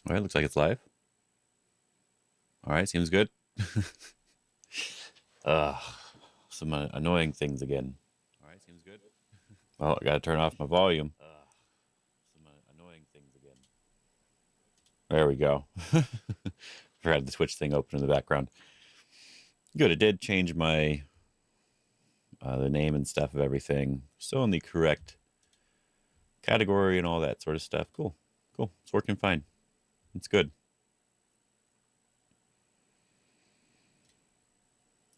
All right, looks like it's live. All right, seems good. Ugh, some annoying things again. All right, seems good. Well, I gotta turn off my volume. Some annoying things again. There we go. Forgot the Twitch thing open in the background. Good, it did change my the name and stuff of everything. Still in the correct category and all that sort of stuff. Cool, cool. It's working fine. It's good.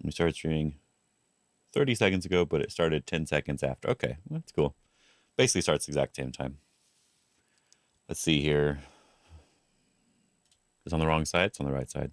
We started streaming 30 seconds ago, but it started 10 seconds after. Okay, well, that's cool. Basically starts the exact same time. Let's see here. It's on the wrong side. It's on the right side.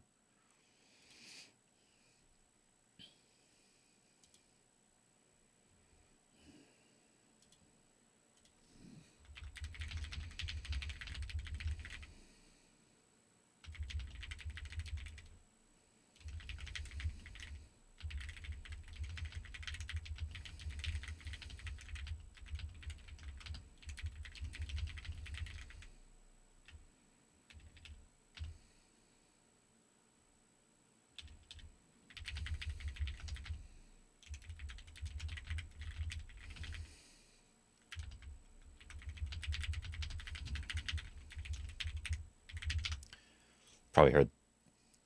Probably heard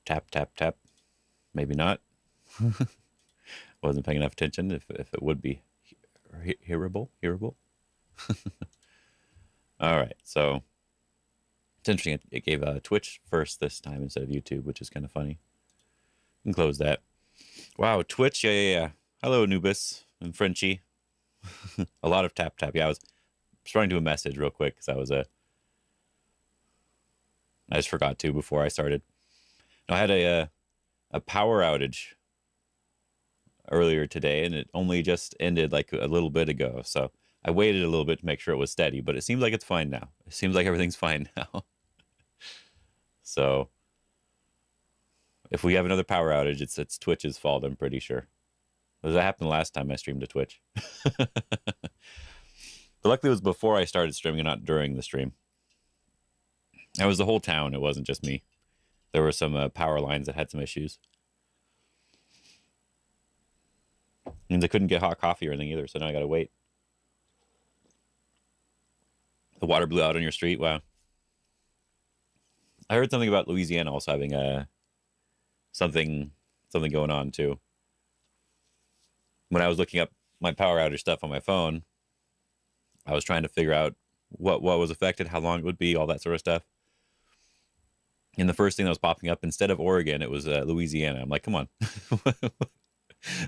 tap, tap, tap. Maybe not. Wasn't paying enough attention if it would be hearable. All right, so it's interesting. It gave Twitch first this time instead of YouTube, which is kind of funny. You can close that. Wow, Twitch. Yeah. Hello, Anubis and Frenchie. A lot of tap, tap. Yeah, I was starting to do a message real quick because I just forgot to before I started. I had a power outage earlier today, and it only just ended like a little bit ago. So I waited a little bit to make sure it was steady, but it seems like it's fine now. It seems like everything's fine now. So if we have another power outage, it's Twitch's fault, I'm pretty sure. Because that happened last time I streamed to Twitch. But luckily it was before I started streaming and not during the stream. That was the whole town. It wasn't just me. There were some power lines that had some issues. And they couldn't get hot coffee or anything either, so now I gotta wait. The water blew out on your street? Wow. I heard something about Louisiana also having something going on too. When I was looking up my power outage stuff on my phone, I was trying to figure out what was affected, how long it would be, all that sort of stuff. And the first thing that was popping up, instead of Oregon, it was Louisiana. I'm like, come on.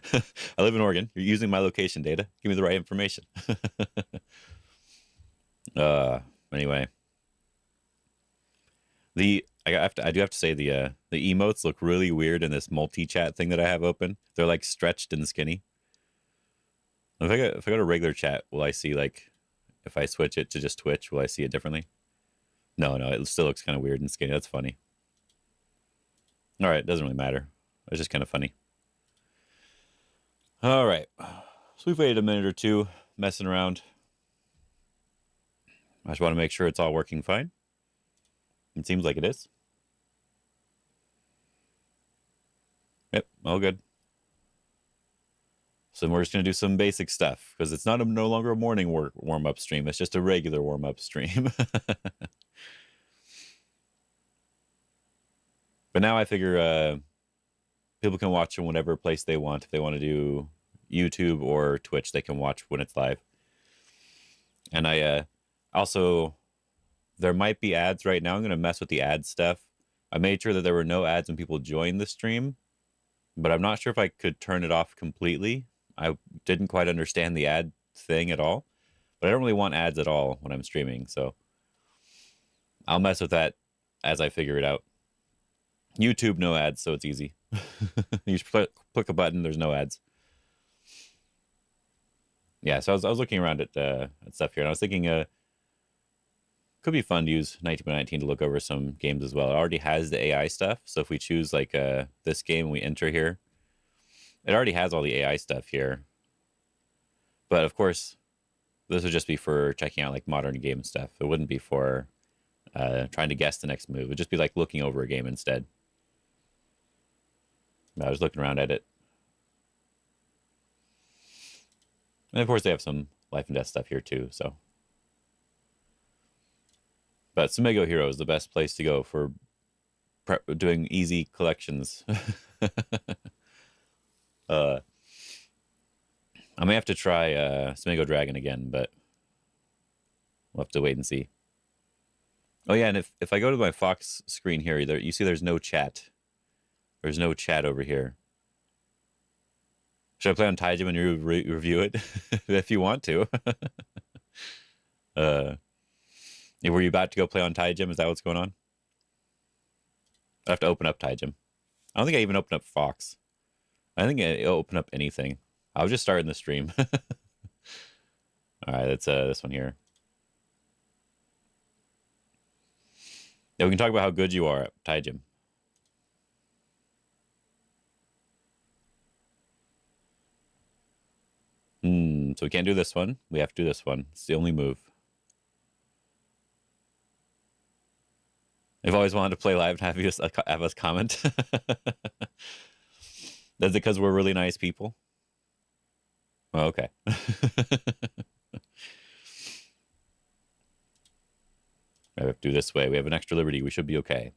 I live in Oregon. You're using my location data. Give me the right information. Anyway, I do have to say the emotes look really weird in this multi-chat thing that I have open. They're like stretched and skinny. If I go to regular chat, will I see, like, if I switch it to just Twitch, will I see it differently? No, it still looks kind of weird and skinny. That's funny. All right, doesn't really matter. It's just kind of funny. All right, so we've waited a minute or two messing around. I just want to make sure it's all working fine. It seems like it is. Yep, all good. So we're just going to do some basic stuff because it's no longer a morning warm-up stream. It's just a regular warm-up stream. But now I figure people can watch in whatever place they want. If they want to do YouTube or Twitch, they can watch when it's live. And I also, there might be ads right now. I'm going to mess with the ad stuff. I made sure that there were no ads when people joined the stream, but I'm not sure if I could turn it off completely. I didn't quite understand the ad thing at all, but I don't really want ads at all when I'm streaming. So I'll mess with that as I figure it out. YouTube, no ads, so it's easy. You just click a button, there's no ads. Yeah, so I was looking around at stuff here, and I was thinking could be fun to use 19x19 to look over some games as well. It already has the AI stuff, so if we choose like this game and we enter here, it already has all the AI stuff here. But of course, this would just be for checking out like modern game stuff. It wouldn't be for trying to guess the next move. It'd just be like looking over a game instead. I was looking around at it. And of course, they have some life and death stuff here too. So, but Sumego Hero is the best place to go for doing easy collections. I may have to try Sumego Dragon again, but we'll have to wait and see. Oh yeah, and if I go to my Fox screen here, you see there's no chat. There's no chat over here. Should I play on Taijim and you review it? If you want to. Were you about to go play on Taijim? Is that what's going on? I have to open up Taijim. I don't think I even opened up Fox. I think it'll open up anything. I was just starting the stream. All right, that's this one here. Yeah, we can talk about how good you are at Taijim. So we can't do this one. We have to do this one. It's the only move. I've always wanted to play live and have us comment. That's because we're really nice people. Oh, okay. I have to do this way. We have an extra liberty. We should be okay.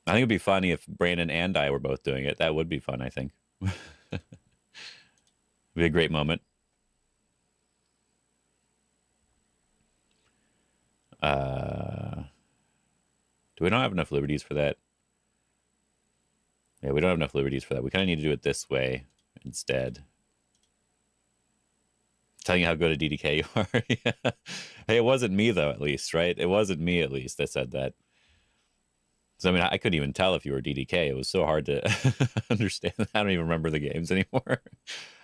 I think it'd be funny if Brandon and I were both doing it. That would be fun, I think. It'd be a great moment. Do we not have enough liberties for that? Yeah, we don't have enough liberties for that. We kind of need to do it this way instead. Telling you how good a DDK you are. Yeah. Hey, it wasn't me though, at least, right? It wasn't me at least that said that. So I mean, I couldn't even tell if you were DDK. It was so hard to understand. I don't even remember the games anymore.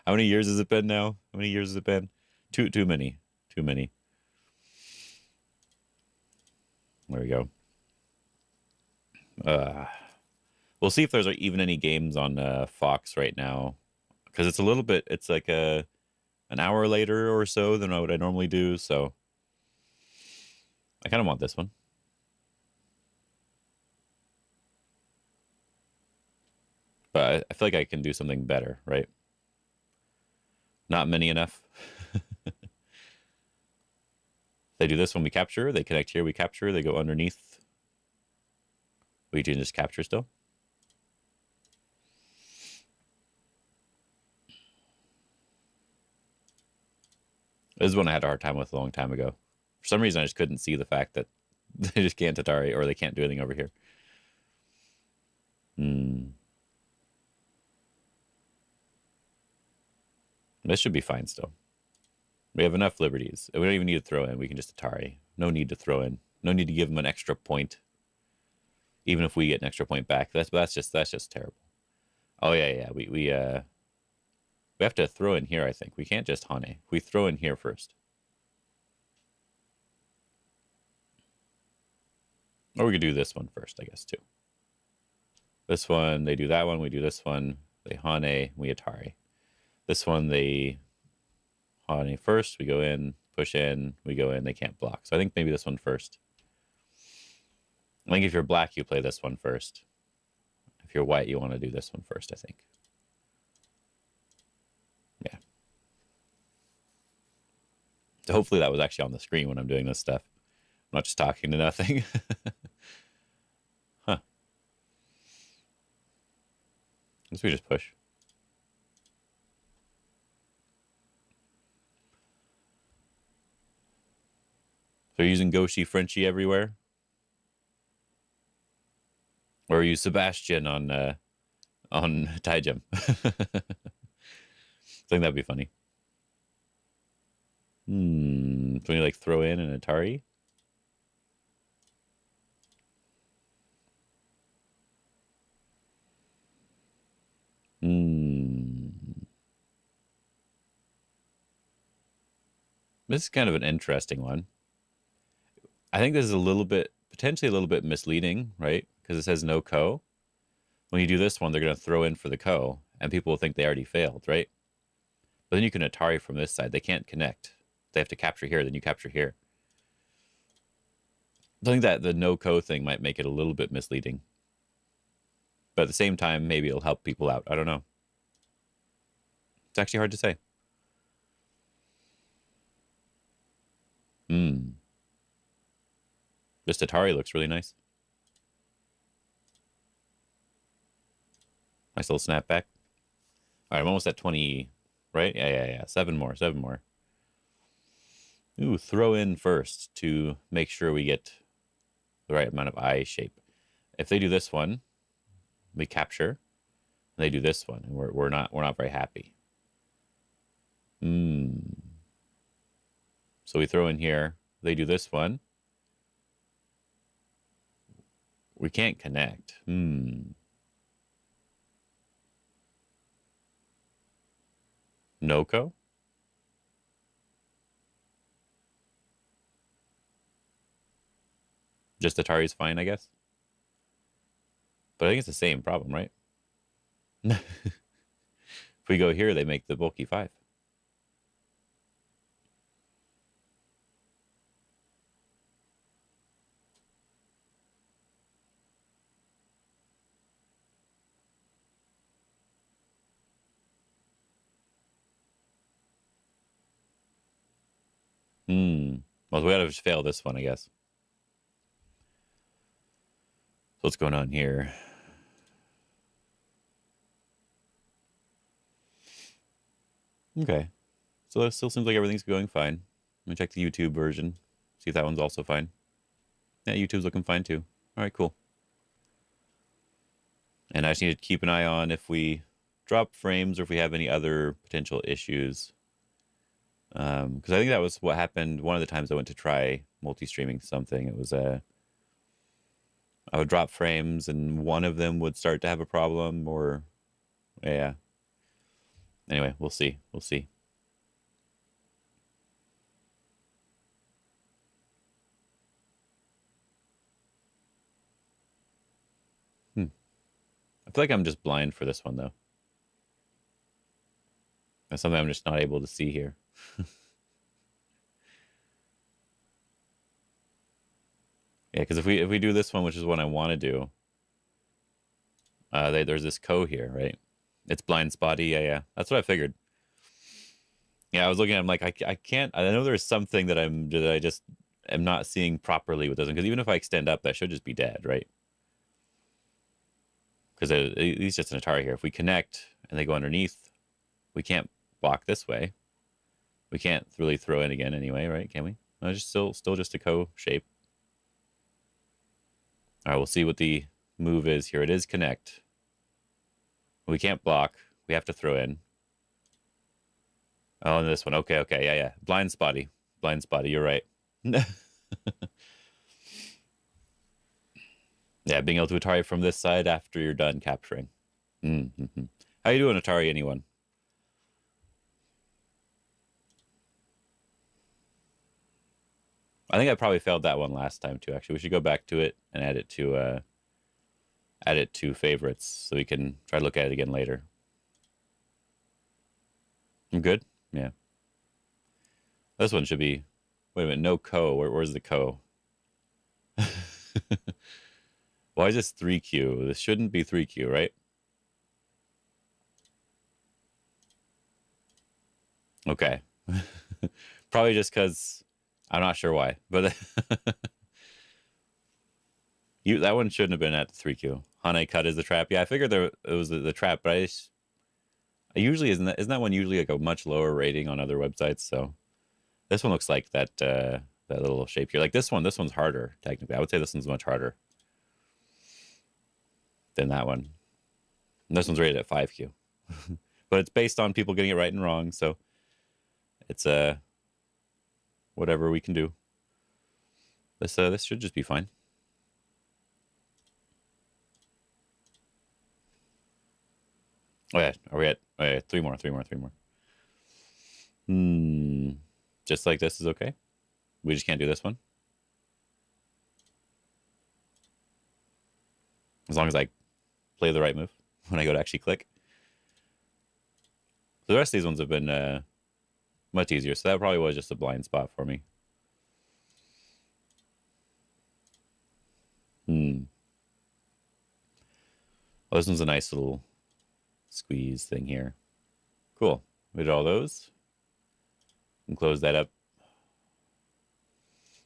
How many years has it been now? How many years has it been? Too many. Too many. There we go. We'll see if there's even any games on Fox right now, because it's a little bit. It's like an hour later or so than what I normally do. So I kind of want this one. But I feel like I can do something better, right? Not many enough. They do this when we capture. They connect here, we capture. They go underneath. We can just capture still. This is one I had a hard time with a long time ago. For some reason, I just couldn't see the fact that they just can't Atari or they can't do anything over here. This should be fine still. We have enough liberties. We don't even need to throw in. We can just Atari. No need to throw in. No need to give them an extra point. Even if we get an extra point back. That's just terrible. Oh yeah. We have to throw in here, I think. We can't just Hane. We throw in here first. Or we could do this one first, I guess, too. This one, they do that one. We do this one. They Hane. We Atari. This one, they Hane first. We go in, push in. We go in. They can't block. So I think maybe this one first. I think if you're black, you play this one first. If you're white, you want to do this one first, I think. Yeah. So hopefully that was actually on the screen when I'm doing this stuff. I'm not just talking to nothing. Huh. Guess we just push. So you're using Goshi Frenchie everywhere? Or use Sebastian on Taijim? I think that'd be funny. So we like throw in an Atari? This is kind of an interesting one. I think this is potentially a little bit misleading, right? Because it says no ko. When you do this one, they're going to throw in for the ko, and people will think they already failed, right? But then you can Atari from this side. They can't connect. They have to capture here, then you capture here. I think that the no-co thing might make it a little bit misleading. But at the same time, maybe it'll help people out. I don't know. It's actually hard to say. This Atari looks really nice. Nice little snapback. All right, I'm almost at 20, right? Yeah. 7 more. Ooh, throw in first to make sure we get the right amount of eye shape. If they do this one, we capture. They do this one, and we're not very happy. So we throw in here. They do this one. We can't connect. No-co? Just Atari's fine, I guess. But I think it's the same problem, right? If we go here, they make the bulky 5. Well, we gotta just fail this one, I guess. So what's going on here? Okay. So it still seems like everything's going fine. Let me check the YouTube version. See if that one's also fine. Yeah, YouTube's looking fine too. All right, cool. And I just need to keep an eye on if we drop frames or if we have any other potential issues. Because I think that was what happened one of the times I went to try multi-streaming something. It was I would drop frames and one of them would start to have a problem, or yeah. Anyway, we'll see. I feel like I'm just blind for this one though. That's something I'm just not able to see here. Yeah, because if we do this one, which is what I want to do, there's this co here, right? It's blind spotty. Yeah. That's what I figured. Yeah, I was looking at. I'm like, I can't. I know there's something that I just am not seeing properly with this one. Because even if I extend up, that should just be dead, right? Because it's just an Atari here. If we connect and they go underneath, we can't block this way. We can't really throw in again anyway, right? Can we? No, it's just still just a co shape. All right, we'll see what the move is here. It is connect. We can't block. We have to throw in. Oh, and this one. Okay. Yeah. Blind spotty. You're right. Yeah, being able to Atari from this side after you're done capturing. How you doing, Atari, anyone? I think I probably failed that one last time too. Actually, we should go back to it and add it to favorites so we can try to look at it again later. I'm good. Yeah. This one should be. Wait a minute. No co. Where's the co? Why is this 3Q? This shouldn't be 3Q, right? Okay. Probably just because I'm not sure why, but that one shouldn't have been at the 3Q. Hane cut is the trap. Yeah, I figured it was the trap, but I usually isn't that one usually like a much lower rating on other websites? So this one looks like that little shape here. Like this one's harder technically. I would say this one's much harder than that one. And this one's rated at 5Q. But it's based on people getting it right and wrong, so it's whatever we can do. This should just be fine. Oh yeah, are we at 3 more? Just like this is okay. We just can't do this one. As long as I play the right move when I go to actually click. The rest of these ones have been much easier, so that probably was just a blind spot for me. Oh, this one's a nice little squeeze thing here. Cool. We did all those. And close that up.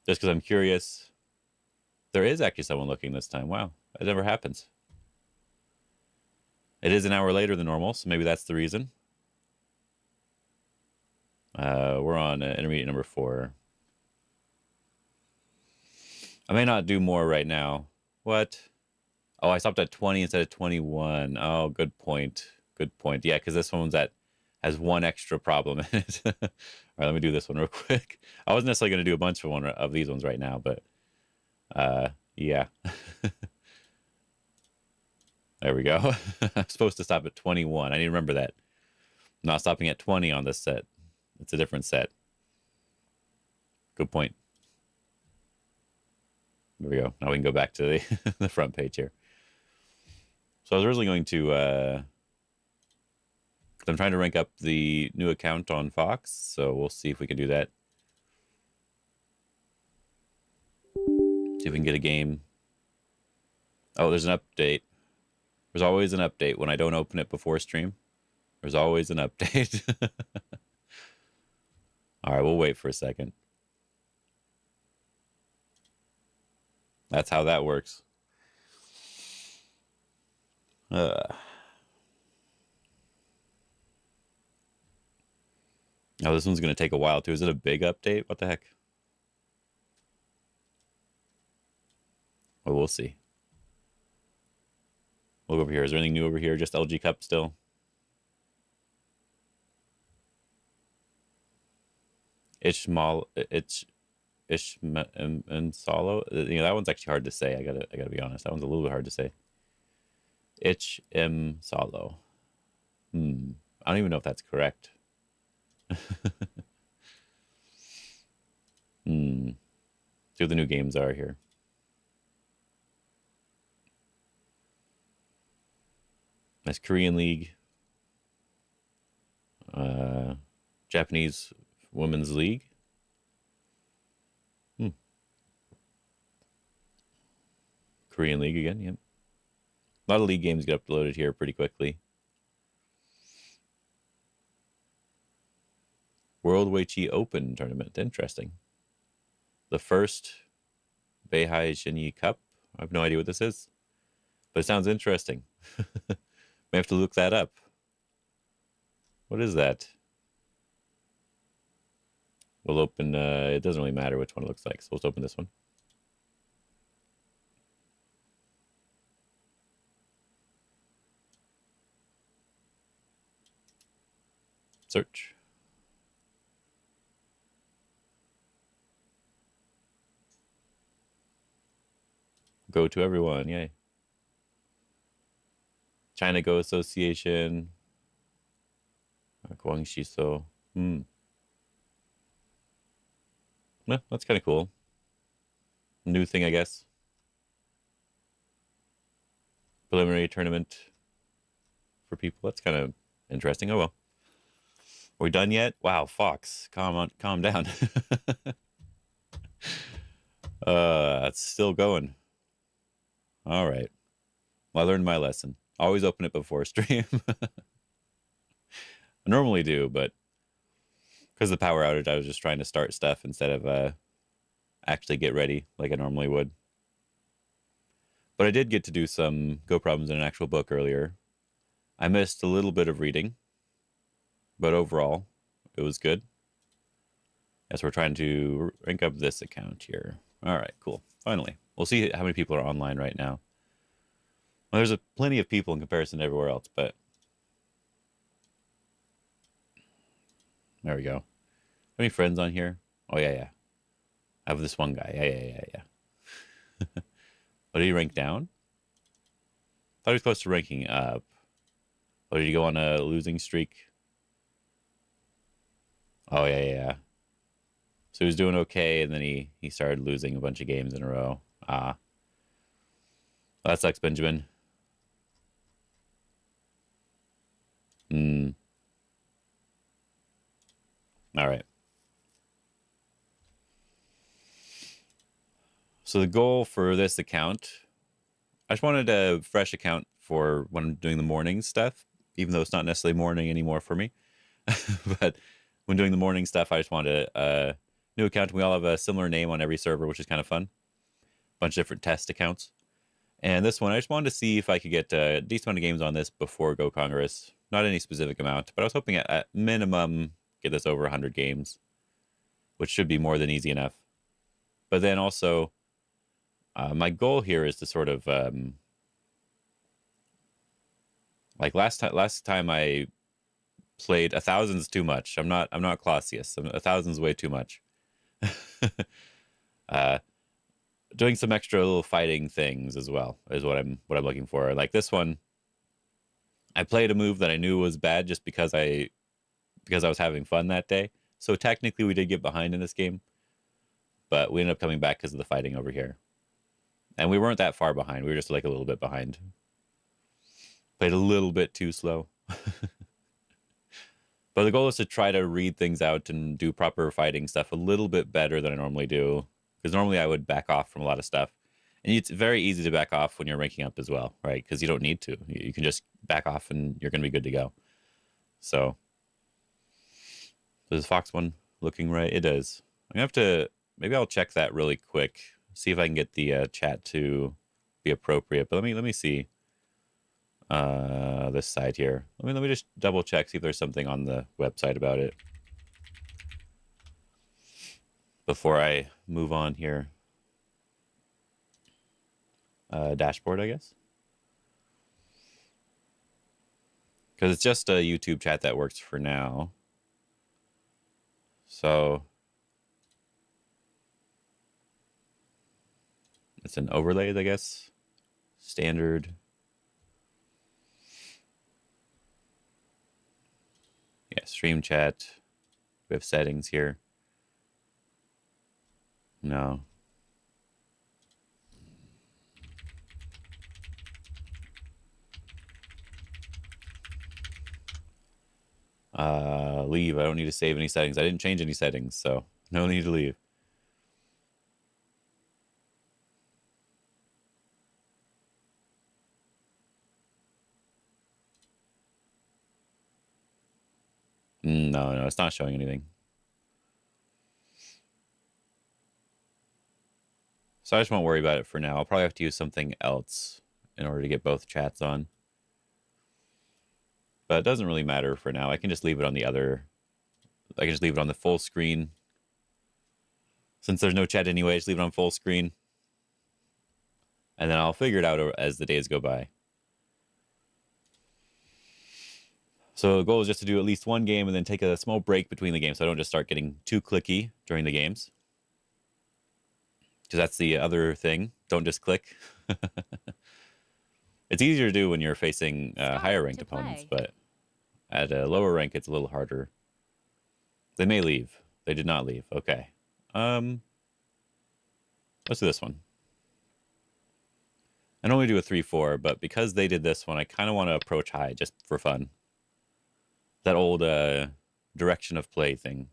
Just because I'm curious. There is actually someone looking this time. Wow. That never happens. It is an hour later than normal, so maybe that's the reason. We're on intermediate number 4. I may not do more right now. What? Oh, I stopped at 20 instead of 21. Oh, good point. Good point. Yeah, because this one's has one extra problem in it. All right, let me do this one real quick. I wasn't necessarily going to do a bunch of these ones right now, but yeah. There we go. I'm supposed to stop at 21. I need to remember that. I'm not stopping at 20 on this set. It's a different set. Good point. There we go. Now we can go back to the, the front page here. So I was originally going to... I'm trying to rank up the new account on Fox, so we'll see if we can do that. See if we can get a game. Oh, there's an update. There's always an update when I don't open it before stream. There's always an update. All right, we'll wait for a second. That's how that works. Oh, this one's going to take a while, too. Is it a big update? What the heck? Well, we'll see. We'll go over here. Is there anything new over here? Just LG Cup still? Ishmael, and Solo. You know, that one's actually hard to say. I gotta be honest. That one's a little bit hard to say. Solo. I don't even know if that's correct. See what the new games are here. That's Korean League. Japanese Women's League. Korean League again, yep. A lot of league games get uploaded here pretty quickly. World Weiqi Open Tournament. Interesting. The first Beihai Xinyi Cup. I have no idea what this is, but it sounds interesting. May have to look that up. What is that? We'll open, it doesn't really matter which one it looks like, so let's open this one. Search. Go to everyone, yay. China Go Association. Guangxi So. Well, that's kind of cool. New thing, I guess. Preliminary tournament for people. That's kind of interesting. Oh well. Are we done yet? Wow, Fox, calm down. It's still going. All right. Well, I learned my lesson. Always open it before stream. I normally do, but because of the power outage, I was just trying to start stuff instead of actually get ready like I normally would. But I did get to do some Go problems in an actual book earlier. I missed a little bit of reading, but overall, it was good. Yes, we're trying to rank up this account here. All right, cool. Finally. We'll see how many people are online right now. Well, there's plenty of people in comparison to everywhere else, but... There we go. How many friends on here? Oh, yeah. I have this one guy. Yeah. What, did he rank down? Thought he was close to ranking up. Oh, did he go on a losing streak? Oh, yeah. So he was doing okay, and then he started losing a bunch of games in a row. Well, that sucks, Benjamin. All right. So the goal for this account, I just wanted a fresh account for when I'm doing the morning stuff, even though it's not necessarily morning anymore for me. But when doing the morning stuff, I just wanted a new account. We all have a similar name on every server, which is kind of fun. Bunch of different test accounts. And this one, I just wanted to see if I could get a decent amount of games on this before Go Congress. Not any specific amount, but I was hoping at minimum get this over 100 games, which should be more than easy enough. But then also, my goal here is to sort of like last time I played 1,000's too much. I'm not Clausius. 1,000's way too much. Doing some extra little fighting things as well is what I'm looking for. Like this one, I played a move that I knew was bad just because I was having fun that day. So technically we did get behind in this game, but we ended up coming back because of the fighting over here. And we weren't that far behind. We were just like a little bit behind. Played a little bit too slow. But the goal is to try to read things out and do proper fighting stuff a little bit better than I normally do. Because normally I would back off from a lot of stuff. And it's very easy to back off when you're ranking up as well, right? Because you don't need to. You can just back off and you're going to be good to go. So, does Fox one looking right? It is. I'm going to have to, maybe I'll check that really quick. See if I can get the chat to be appropriate. But let me see this side here. Let me just double check, see if there's something on the website about it before I move on here. Dashboard, I guess. Because it's just a YouTube chat that works for now. So it's an overlays, I guess. Standard. Yeah, stream chat. We have settings here. No. Leave. I don't need to save any settings. I didn't change any settings, so no need to leave. No, it's not showing anything. So I just won't worry about it for now. I'll probably have to use something else in order to get both chats on. But it doesn't really matter for now. I can just leave it on the other. I can just leave it on the full screen. Since there's no chat anyway, just leave it on full screen. And then I'll figure it out as the days go by. So the goal is just to do at least one game and then take a small break between the games so I don't just start getting too clicky during the games. Because that's the other thing. Don't just click. It's easier to do when you're facing higher ranked opponents, but at a lower rank, it's a little harder. They may leave. They did not leave. Okay. Let's do this one. I normally do a 3-4, but because they did this one, I kind of want to approach high just for fun. That old direction of play thing.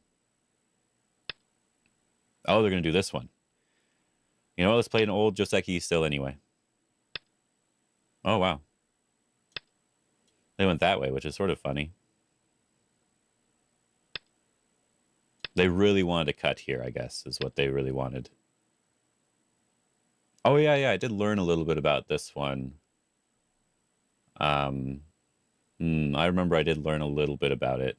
Oh, they're going to do this one. You know what? Let's play an old Joseki still anyway. Oh, wow. They went that way, which is sort of funny. They really wanted to cut here, I guess, is what they really wanted. Oh, yeah, I did learn a little bit about this one. I remember I did learn a little bit about it.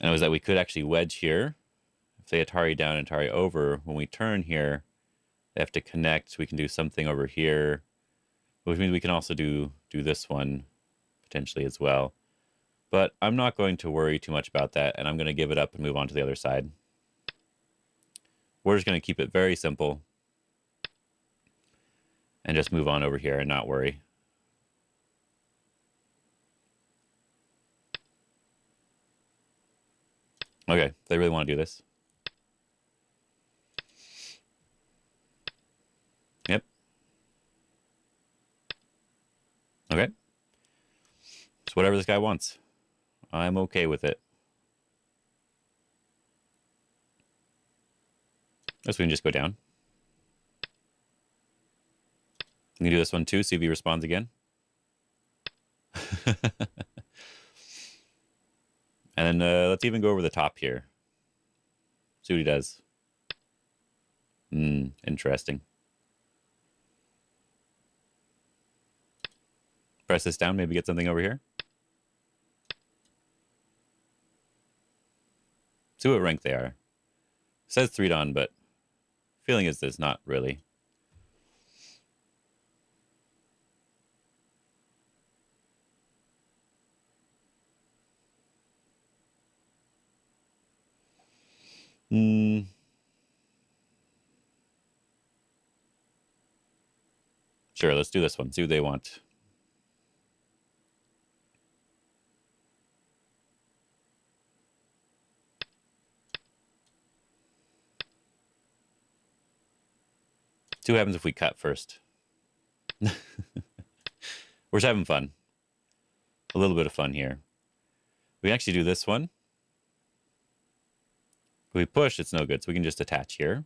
And it was that we could actually wedge here. If they Atari down, Atari over, when we turn here, they have to connect. We can do something over here, which means we can also do this one potentially as well. But I'm not going to worry too much about that, and I'm going to give it up and move on to the other side. We're just going to keep it very simple and just move on over here and not worry. Okay, they really want to do this. Yep. Okay. So whatever this guy wants, I'm okay with it. Guess we can just go down. I'm gonna do this one too, see if he responds again. And then let's even go over the top here. See what he does. Interesting. Press this down, maybe get something over here. See what rank they are. It says 3 Dawn, but feeling is this not really. Sure, let's do this one. See what they want. See what happens if we cut first. We're just having fun. A little bit of fun here. We can actually do this one. If we push, it's no good, so we can just attach here.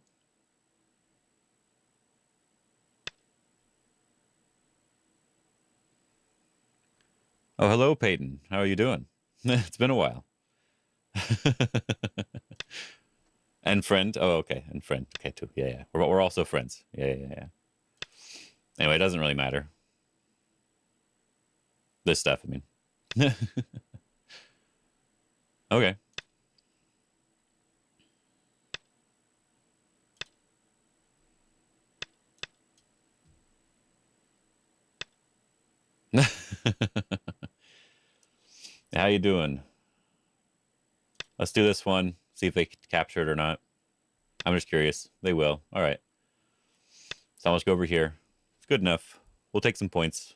Oh, hello, Peyton. How are you doing? It's been a while. And friend. Oh, okay. And friend. Okay, too. Yeah. We're also friends. Yeah. Anyway, it doesn't really matter. This stuff, I mean. Okay. How you doing? Let's do this one. See if they capture it or not. I'm just curious. They will. All right. So let's go over here. It's good enough. We'll take some points.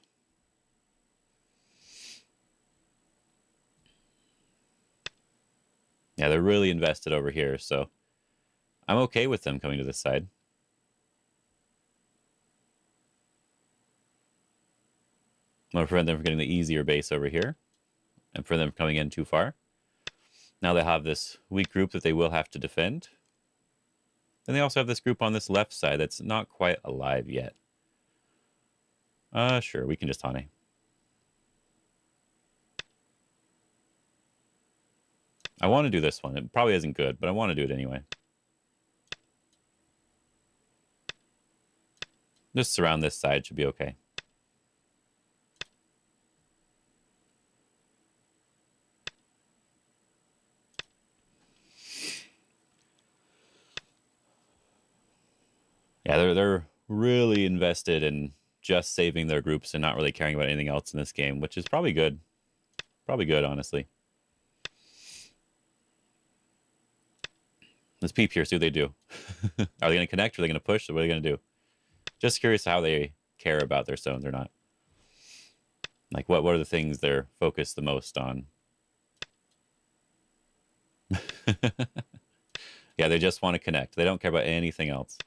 Yeah, they're really invested over here, so I'm okay with them coming to this side. I'm going to prevent them from getting the easier base over here and prevent them from coming in too far. Now they have this weak group that they will have to defend. Then they also have this group on this left side that's not quite alive yet. Sure, we can just Hane. I want to do this one. It probably isn't good, but I want to do it anyway. Just surround this side, should be okay. Yeah, they're really invested in just saving their groups and not really caring about anything else in this game, which is probably good. Probably good, honestly. Let's peep here, see what they do. Are they going to connect? Are they going to push? Or what are they going to do? Just curious how they care about their stones or not. Like, what are the things they're focused the most on? Yeah, they just want to connect. They don't care about anything else.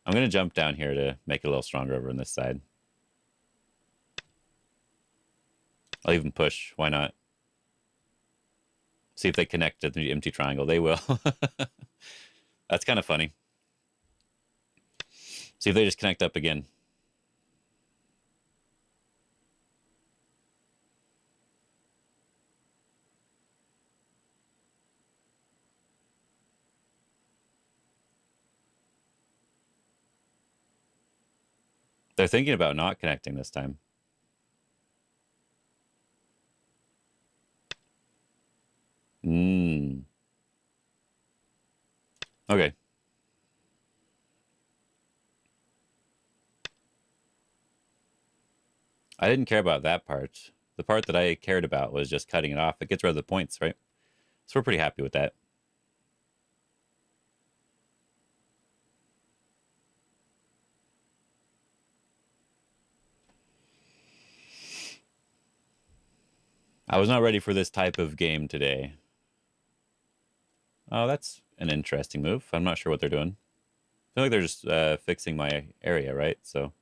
I'm going to jump down here to make it a little stronger over on this side. I'll even push. Why not? See if they connect to the empty triangle. They will. That's kind of funny. See if they just connect up again. They're thinking about not connecting this time. Okay. I didn't care about that part. The part that I cared about was just cutting it off. It gets rid of the points, right? So we're pretty happy with that. I was not ready for this type of game today. Oh, that's an interesting move. I'm not sure what they're doing. I feel like they're just fixing my area, right? So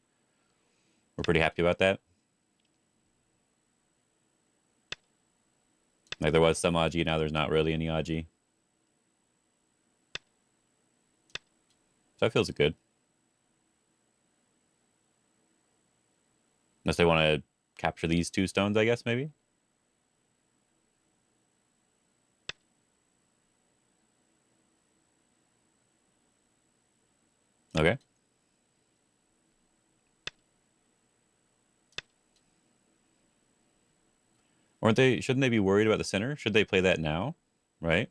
we're pretty happy about that. Like there was some Aji, now there's not really any Aji. So that feels good. Unless they want to capture these 2 stones, I guess, maybe? Okay. Shouldn't they be worried about the center? Should they play that now? Right?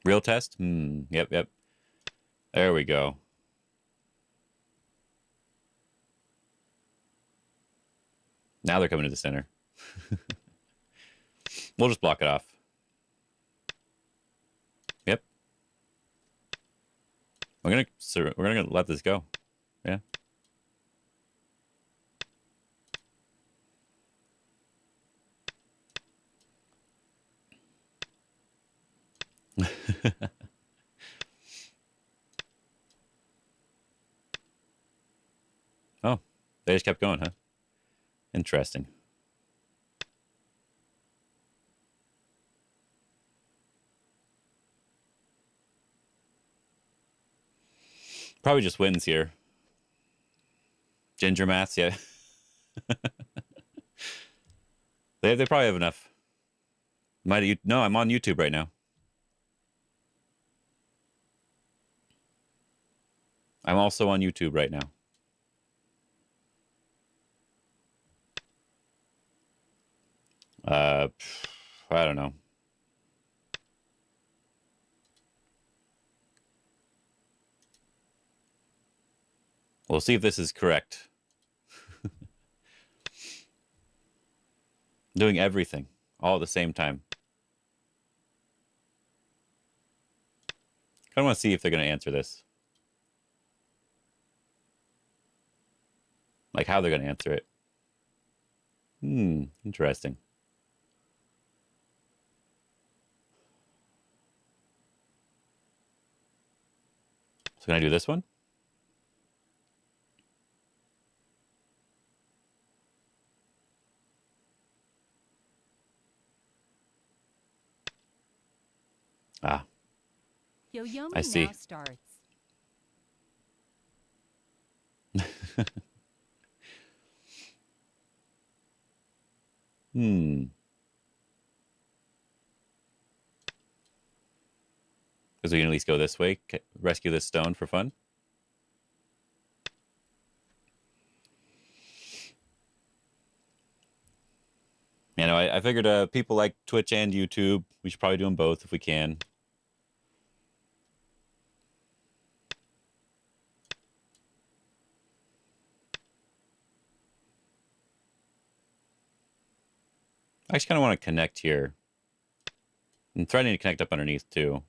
Real test? Yep, yep. There we go. Now they're coming to the center. We'll just block it off. Yep. We're gonna let this go. Yeah. Oh, they just kept going, huh? Interesting. Probably just wins here. Ginger maths, yeah. They probably have enough. No, I'm on YouTube right now. I'm also on YouTube right now. I don't know. We'll see if this is correct. Doing everything all at the same time. I want to see if they're going to answer this. Like how they're going to answer it. Interesting. So can I do this one? Ah. I see. Now starts. Because we can at least go this way, rescue this stone for fun. You know, I figured people like Twitch and YouTube. We should probably do them both if we can. I actually kind of want to connect here. I'm threatening to connect up underneath too.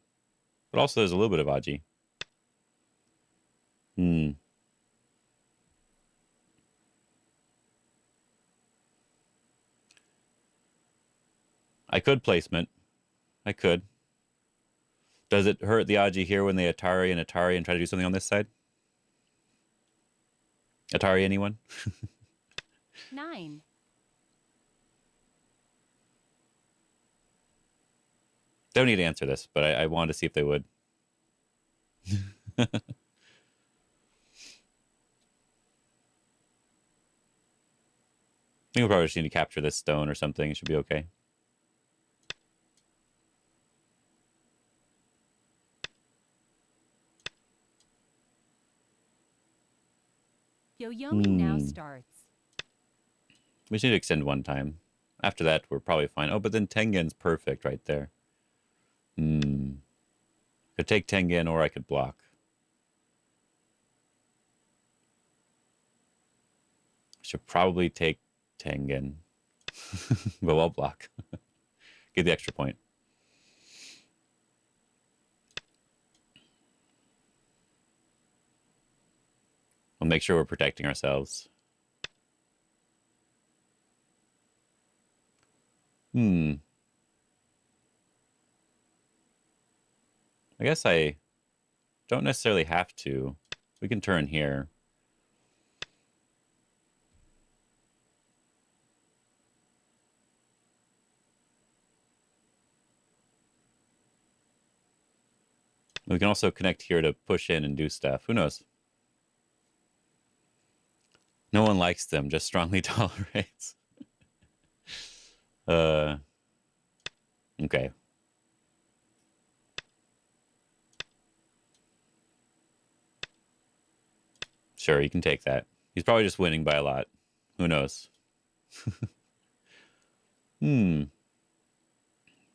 But also there's a little bit of Aji. I could placement. I could. Does it hurt the Aji here when they Atari and try to do something on this side? Atari, anyone? 9. They don't need to answer this, but I wanted to see if they would. I think we probably just need to capture this stone or something. It should be okay. Yoyomi now starts. We just need to extend one time. After that, we're probably fine. Oh, but then Tengen's perfect right there. Could take Tengen or I could block. Should probably take Tengen. But I'll block. Get the extra point. We'll make sure we're protecting ourselves. I guess I don't necessarily have to. We can turn here. We can also connect here to push in and do stuff. Who knows? No one likes them, just strongly tolerates. Okay. Sure, you can take that. He's probably just winning by a lot. Who knows? There's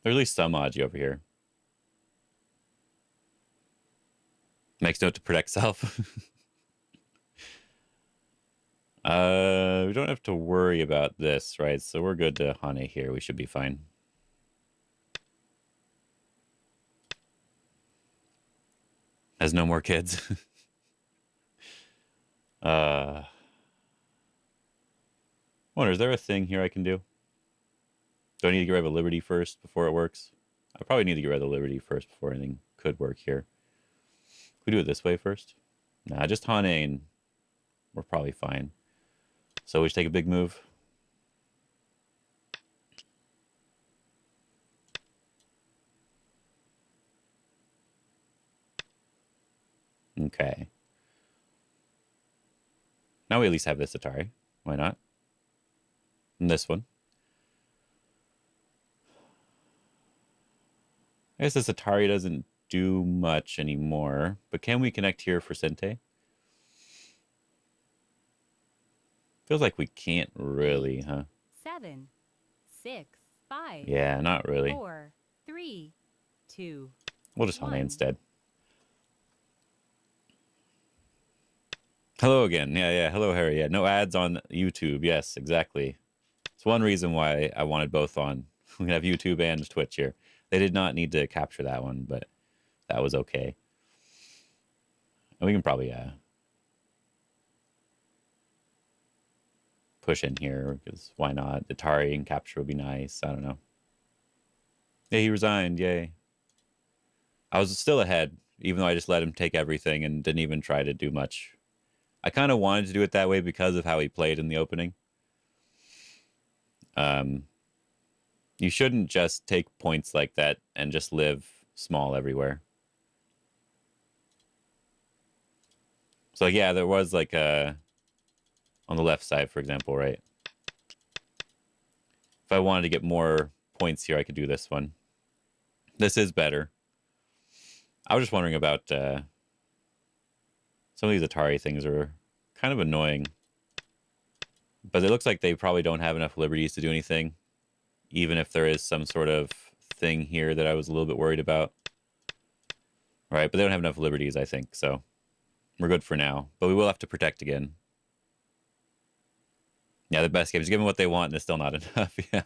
at least some Aji over here. Makes note to protect self. We don't have to worry about this, right? So we're good to Hane here. We should be fine. Has no more kids. Wonder, is there a thing here I can do? Do I need to get rid of a Liberty first before it works? I probably need to get rid of the Liberty first before anything could work here. Can we do it this way first? Nah, just Hane and we're probably fine. So we should take a big move. Okay. Now we at least have this Atari. Why not? And this one. I guess this Atari doesn't do much anymore. But can we connect here for Sente? Feels like we can't really, huh? 7, 6, 5. Yeah, not really. 4, 3, 2. We'll just Hane 1. instead. Hello again. Yeah. Hello, Harry. Yeah, no ads on YouTube. Yes, exactly. It's one reason why I wanted both on. We can have YouTube and Twitch here. They did not need to capture that one, but that was okay. And we can probably push in here because why not? The Atari and capture would be nice. I don't know. Yeah, he resigned. Yay. I was still ahead, even though I just let him take everything and didn't even try to do much. I kind of wanted to do it that way because of how he played in the opening. You shouldn't just take points like that and just live small everywhere. So yeah, there was like a on the left side, for example, right? If I wanted to get more points here, I could do this one. This is better. I was just wondering about some of these Atari things are kind of annoying. But it looks like they probably don't have enough liberties to do anything. Even if there is some sort of thing here that I was a little bit worried about. Right, but they don't have enough liberties, I think, so we're good for now. But we will have to protect again. Yeah, the best game is give them what they want and it's still not enough. Yeah.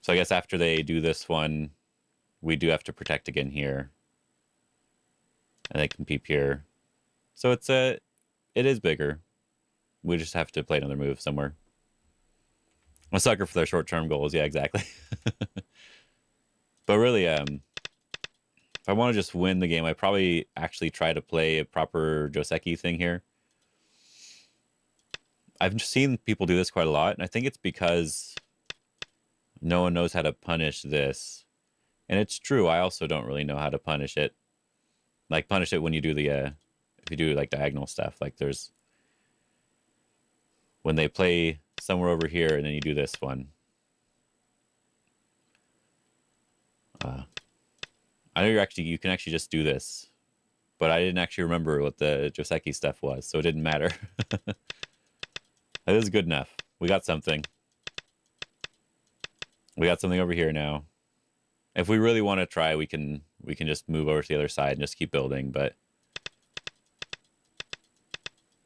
So I guess after they do this one, we do have to protect again here. And they can peep here. So it is bigger. We just have to play another move somewhere. I'm a sucker for their short-term goals. Yeah, exactly. But really, if I want to just win the game, I probably actually try to play a proper Joseki thing here. I've seen people do this quite a lot, and I think it's because no one knows how to punish this. And it's true, I also don't really know how to punish it. Like, punish it when you do the, if you do, like, diagonal stuff. Like, there's... When they play somewhere over here, and then you do this one. I know you can actually just do this. But I didn't actually remember what the Joseki stuff was, so it didn't matter. That is good enough. We got something. We got something over here now. If we really want to try, we can just move over to the other side and just keep building, but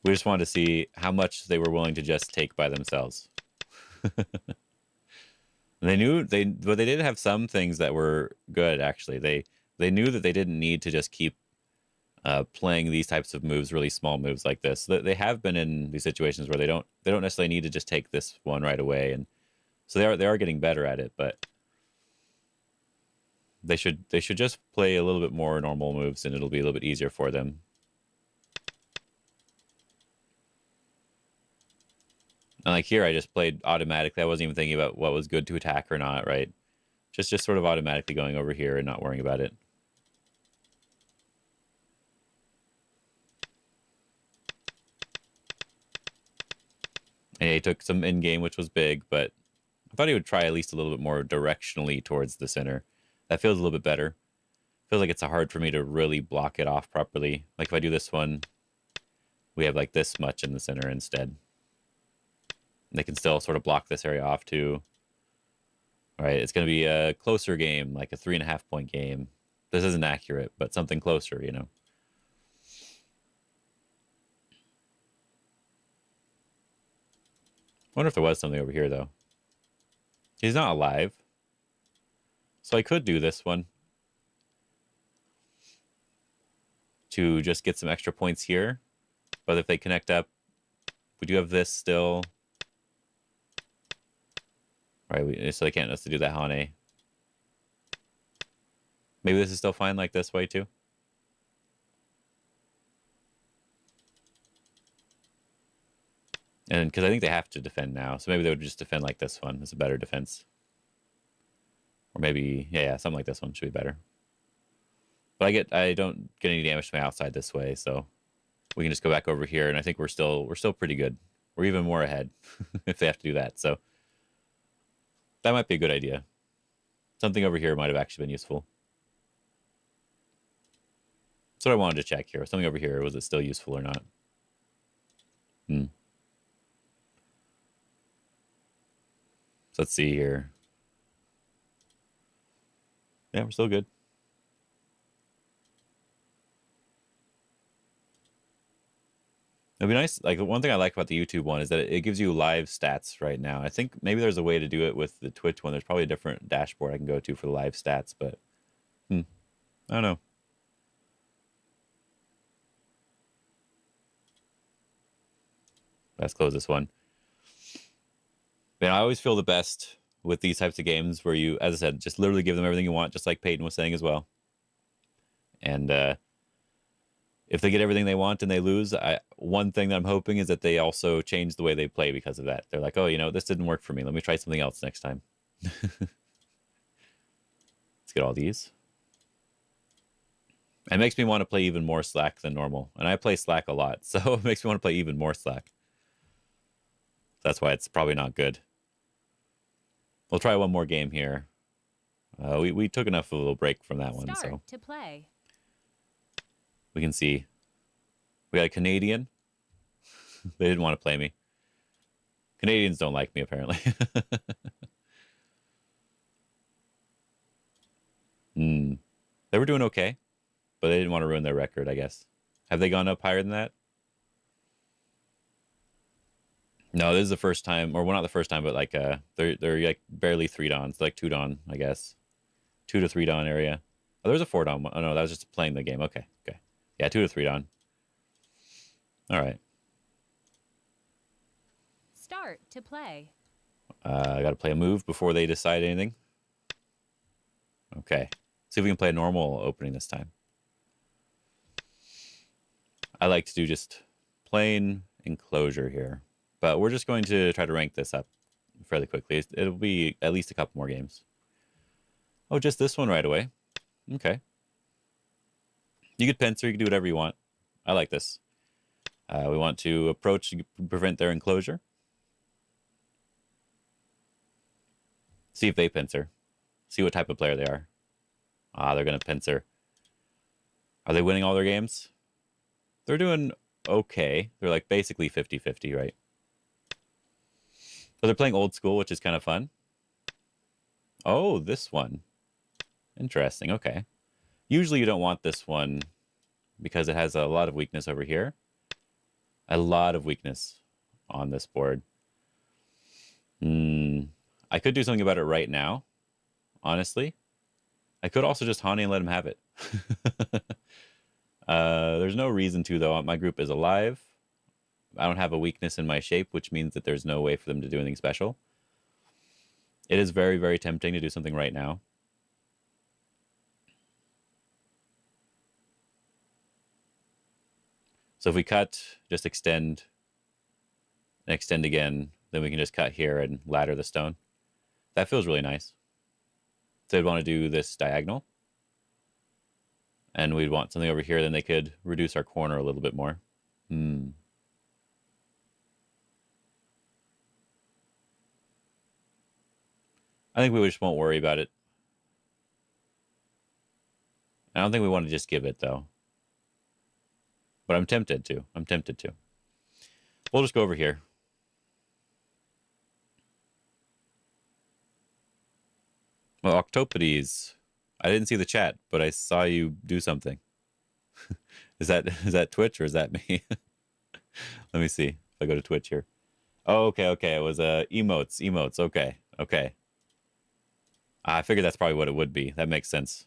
we just wanted to see how much they were willing to just take by themselves. But they did have some things that were good, actually. They knew that they didn't need to just keep playing these types of moves, really small moves like this. They have been in these situations where they don't necessarily need to just take this one right away, and so they are getting better at it. But they should just play a little bit more normal moves, and it'll be a little bit easier for them. And like here, I just played automatically. I wasn't even thinking about what was good to attack or not, right? Just sort of automatically going over here and not worrying about it. And he took some in-game, which was big, but I thought he would try at least a little bit more directionally towards the center. That feels a little bit better. Feels like it's hard for me to really block it off properly. Like if I do this one, we have like this much in the center instead. They can still sort of block this area off too. All right, it's going to be a closer game, like a 3.5-point game. This isn't accurate, but something closer, you know. I wonder if there was something over here, though. He's not alive. So I could do this one to just get some extra points here. But if they connect up, we do have this still. Right, so they can't let us do that Hane. Maybe this is still fine like this way too. And because I think they have to defend now. So maybe they would just defend like this one. It's a better defense. Or maybe, yeah, something like this one should be better. But I don't get any damage to my outside this way, so we can just go back over here, and I think we're still pretty good. We're even more ahead if they have to do that. So that might be a good idea. Something over here might have actually been useful. That's what I wanted to check here. Something over here, was it still useful or not? So let's see here. Yeah, we're still good. It'd be nice. Like, the one thing I like about the YouTube one is that it gives you live stats right now. I think maybe there's a way to do it with the Twitch one. There's probably a different dashboard I can go to for the live stats, but I don't know. Let's close this one. Man, I always feel the best with these types of games where you, as I said, just literally give them everything you want, just like Peyton was saying as well. And if they get everything they want and they lose, one thing that I'm hoping is that they also change the way they play because of that. They're like, oh, you know, this didn't work for me. Let me try something else next time. Let's get all these. It makes me want to play even more Slack than normal. And I play Slack a lot, so it makes me want to play even more Slack. That's why it's probably not good. We'll try one more game here. We took enough of a little break from that one, so to play. We can see. We got a Canadian. They didn't want to play me. Canadians don't like me, apparently. They were doing okay, but they didn't want to ruin their record, I guess. Have they gone up higher than that? No, this is the first time, or well, not the first time, but like they're like barely 3 dons, like 2 don, I guess, 2 to 3 don area. Oh, there's a 4 don. Oh no, that was just playing the game. Okay, yeah, 2 to 3 don. All right. Start to play. I got to play a move before they decide anything. Okay, see if we can play a normal opening this time. I like to do just plain enclosure here. But we're just going to try to rank this up fairly quickly. It'll be at least a couple more games. Oh, just this one right away. Okay. You could pincer, you can do whatever you want. I like this. We want to approach to prevent their enclosure. See if they pincer. See what type of player they are. They're going to pincer. Are they winning all their games? They're doing okay. They're like basically 50-50, right? But they're playing old school, which is kind of fun. Oh, this one. Interesting. Okay. Usually you don't want this one because it has a lot of weakness over here. A lot of weakness on this board. I could do something about it right now, honestly. I could also just Hane and let him have it. There's no reason to, though. My group is alive. I don't have a weakness in my shape, which means that there's no way for them to do anything special. It is very, very tempting to do something right now. So if we cut, just extend, and extend again, then we can just cut here and ladder the stone. That feels really nice. So I'd want to do this diagonal. And we'd want something over here, then they could reduce our corner a little bit more. I think we just won't worry about it. I don't think we want to just give it, though. But I'm tempted to. We'll just go over here. Well, Octopodes, I didn't see the chat, but I saw you do something. Is that Twitch or is that me? Let me see if I go to Twitch here. Oh, okay. It was emotes. Okay. I figured that's probably what it would be. That makes sense.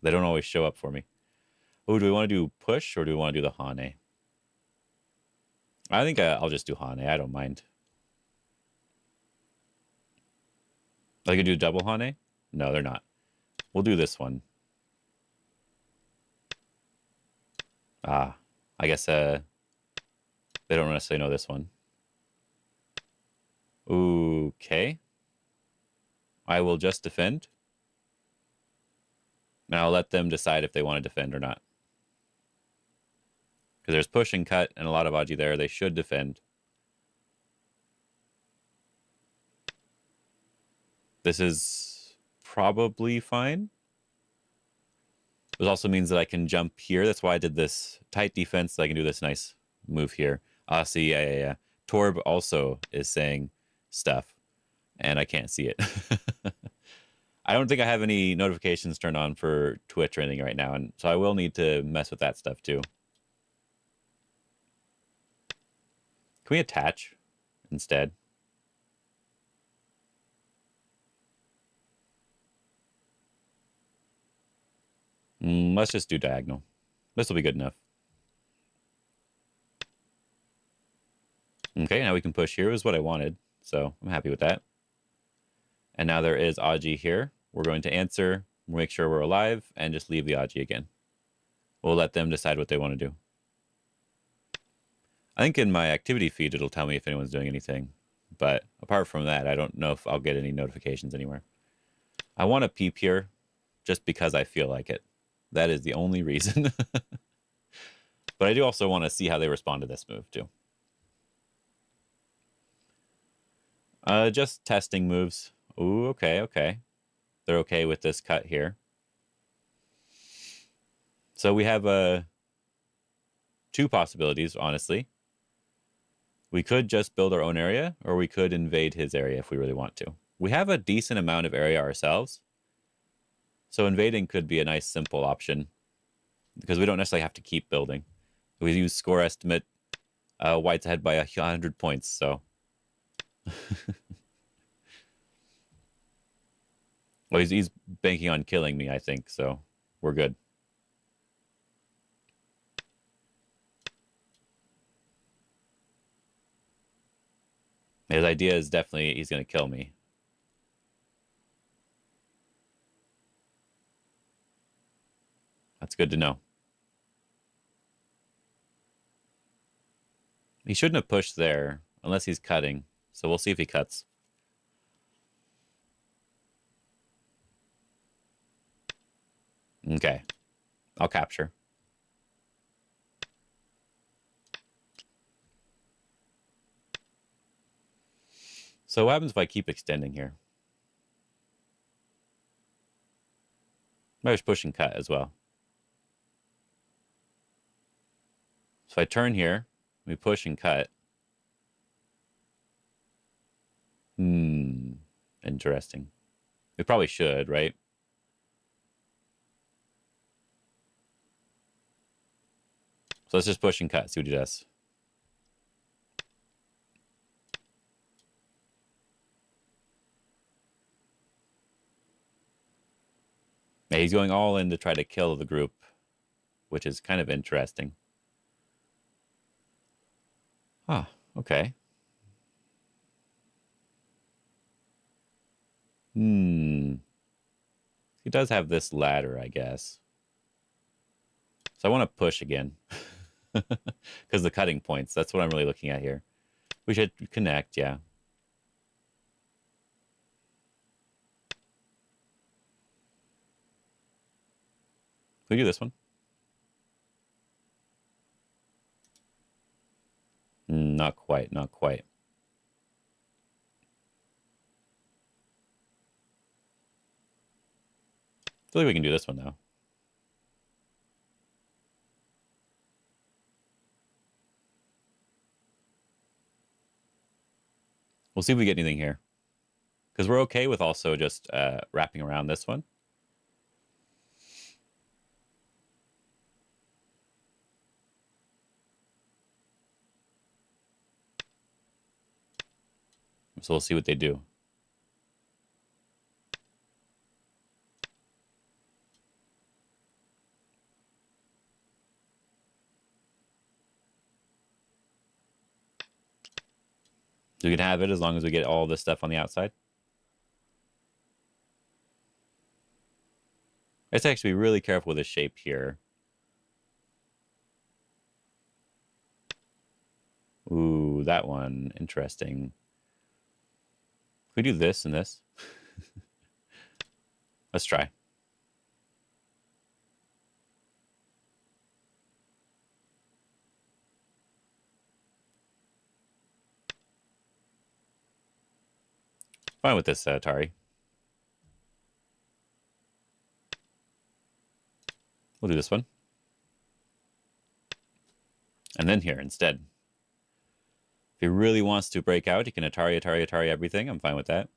They don't always show up for me. Oh, do we want to do push or do we want to do the Hane? I think I'll just do Hane. I don't mind. I could do double Hane? No, they're not. We'll do this one. I guess they don't necessarily know this one. Okay. I will just defend. And I'll let them decide if they want to defend or not. Because there's push and cut and a lot of Aji there. They should defend. This is probably fine. This also means that I can jump here. That's why I did this tight defense. So I can do this nice move here. See, yeah. Torb also is saying stuff, and I can't see it. I don't think I have any notifications turned on for Twitch or anything right now, and so I will need to mess with that stuff too. Can we attach instead? Let's just do diagonal. This will be good enough. Okay, now we can push here. Is what I wanted, so I'm happy with that. And now there is Aji here. We're going to answer, make sure we're alive, and just leave the Aji again. We'll let them decide what they want to do. I think in my activity feed, it'll tell me if anyone's doing anything. But apart from that, I don't know if I'll get any notifications anywhere. I want to peep here just because I feel like it. That is the only reason. But I do also want to see how they respond to this move, too. Just testing moves. Ooh, okay. They're okay with this cut here. So we have two possibilities, honestly. We could just build our own area, or we could invade his area if we really want to. We have a decent amount of area ourselves. So invading could be a nice, simple option. Because we don't necessarily have to keep building. We use score estimate. White's ahead by 100 points, so... Well, he's banking on killing me, I think, so we're good. His idea is definitely he's going to kill me. That's good to know. He shouldn't have pushed there unless he's cutting, so we'll see if he cuts. Okay, I'll capture. So what happens if I keep extending here? Maybe just push and cut as well. So if I turn here, we push and cut. Interesting. We probably should, right? So let's just push and cut, see what he does. Yeah, he's going all in to try to kill the group, which is kind of interesting. Ah, okay. He does have this ladder, I guess. So I want to push again. Because the cutting points, that's what I'm really looking at here. We should connect, yeah. Can we do this one? Not quite. feel like we can do this one now. We'll see if we get anything here. Because we're okay with also just wrapping around this one. So we'll see what they do. We can have it as long as we get all this stuff on the outside. Let's actually be really careful with the shape here. Ooh, that one. Interesting. Could we do this and this? Let's try. Fine with this, Atari. We'll do this one. And then here instead. If he really wants to break out, he can Atari everything. I'm fine with that.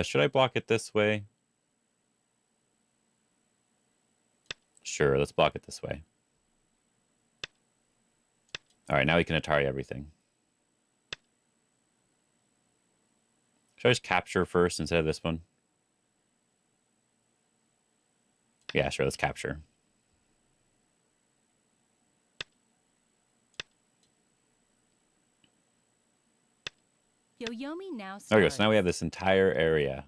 Should I block it this way? Sure, let's block it this way. All right, now he can Atari everything. Should I just capture first instead of this one? Yeah, sure, let's capture. Yoyomi now starts. There we go. So now we have this entire area.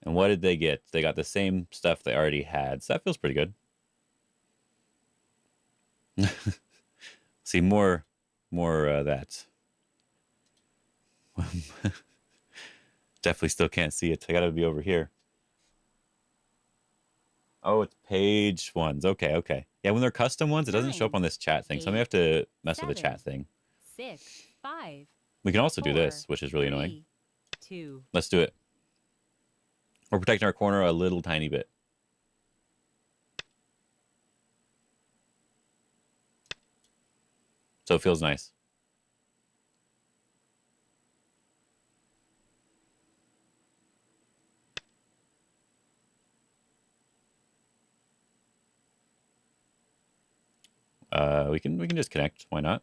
And what did they get? They got the same stuff they already had. So that feels pretty good. See, more that. Definitely still can't see it. I gotta be over here. Oh, it's page ones. Okay, okay. Yeah, when they're custom ones, it doesn't show up on this chat thing. So I'm gonna have to mess with the chat thing. 6, 5. We can also do 4, this, which is really 3, annoying. 2. Let's do it. We're protecting our corner a little tiny bit. So it feels nice. We can just connect. Why not?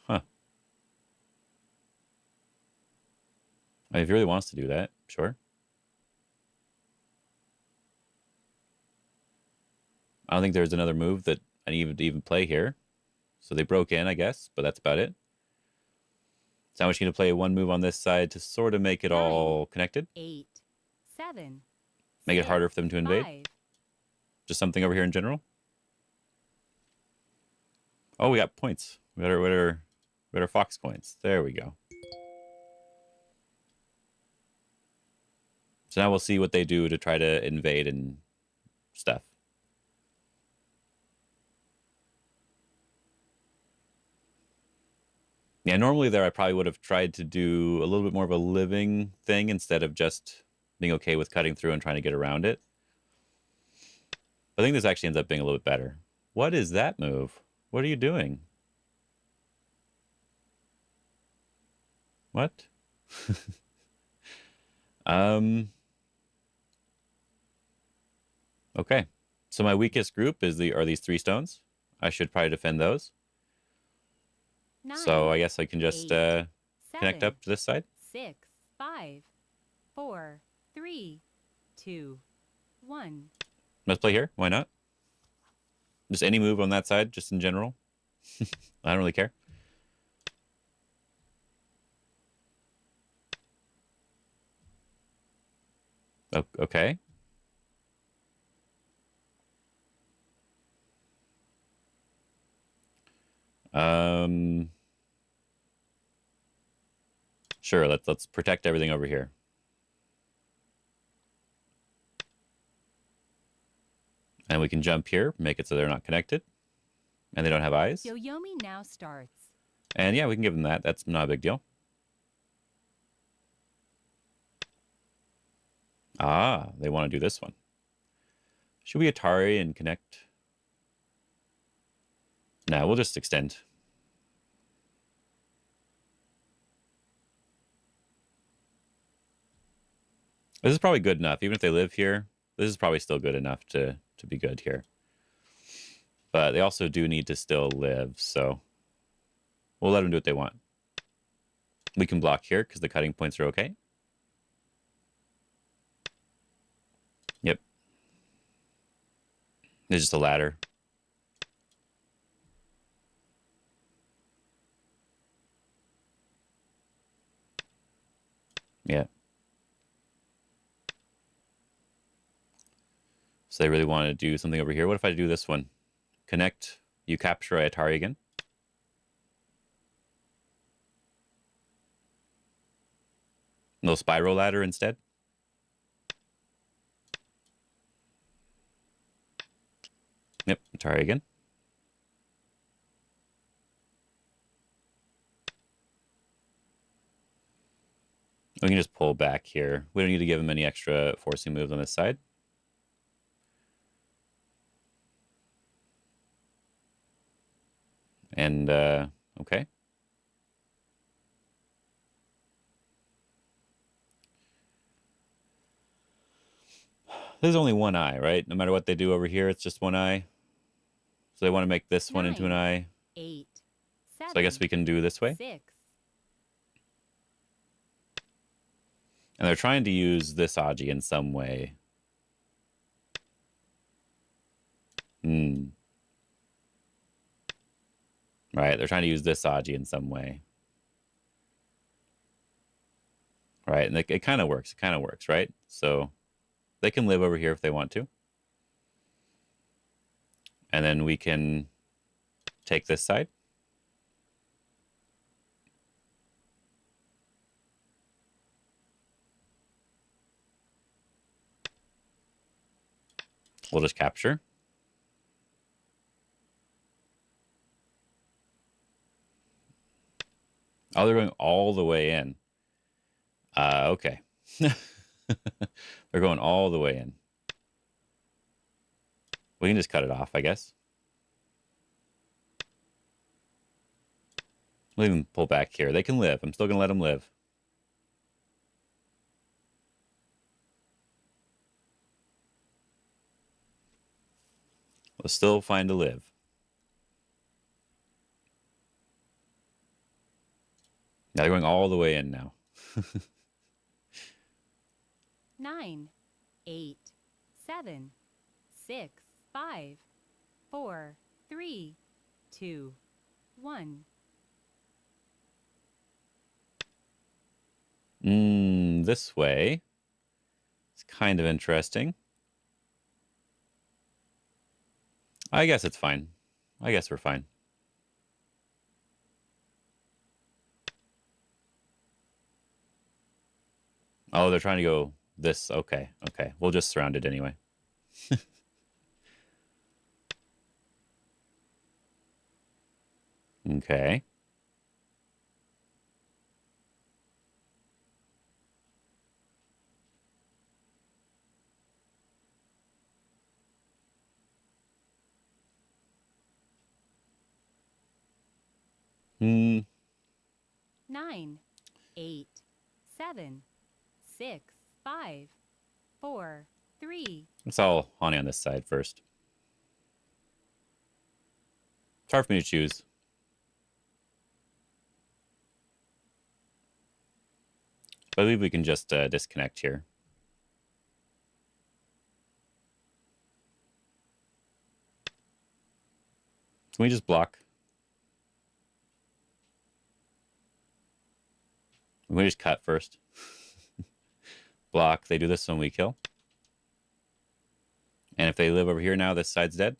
Huh. I mean, if he really wants to do that, sure. I don't think there's another move that I need to even play here. So they broke in, I guess, but that's about it. So now we're just going to play one move on this side to sort of make it 9, all connected. 8, 7. Make it 6, harder for them to invade. 5. Just something over here in general. Oh, we got points. We got our fox coins. There we go. So now we'll see what they do to try to invade and stuff. Yeah, normally there I probably would have tried to do a little bit more of a living thing instead of just being okay with cutting through and trying to get around it. I think this actually ends up being a little bit better. What is that move? What are you doing? What? Okay. So my weakest group are these 3 stones. I should probably defend those. 9, So I guess I can just 8, connect 7, up to this side. 6, 5, 4, 3, 2, 1. Let's play here. Why not? Just any move on that side, just in general. I don't really care. Okay. Sure, let's protect everything over here. And we can jump here, make it so they're not connected. And they don't have eyes. Yoyomi now starts. And yeah, we can give them that. That's not a big deal. Ah, they want to do this one. Should we Atari and connect? No, we'll just extend. This is probably good enough. Even if they live here, this is probably still good enough to be good here. But they also do need to still live, so we'll let them do what they want. We can block here because the cutting points are okay. Yep. There's just a ladder. Yeah. So they really want to do something over here. What if I do this one? Connect, you capture Atari again. No spiral ladder instead. Yep, Atari again. We can just pull back here. We don't need to give him any extra forcing moves on this side. And, okay. There's only one eye, right? No matter what they do over here, it's just one eye. So they want to make this one into an eye. 8, 7. So I guess we can do this way. 6. And they're trying to use this Aji in some way. Right, they're trying to use this Aji in some way. Right, and it kind of works. It kind of works, right? So they can live over here if they want to. And then we can take this side. We'll just capture. Oh, they're going all the way in. Okay. They're going all the way in. We can just cut it off, I guess. We'll even pull back here. They can live. I'm still going to let them live. We'll still find a live. Now they're going all the way in now. 9, 8, 7, 6, 5, 4, 3, 2, 1. This way. It's kind of interesting. I guess it's fine. I guess we're fine. Oh, they're trying to go this. Okay, okay. We'll just surround it anyway. Okay. Hmm. 9, 8, 7, 6, 5, 4, 3. Let's all Hani on this side first. It's hard for me to choose. I believe we can just disconnect here. Can we just block? Can we just cut first? Block. They do this when we kill. And if they live over here now, this side's dead.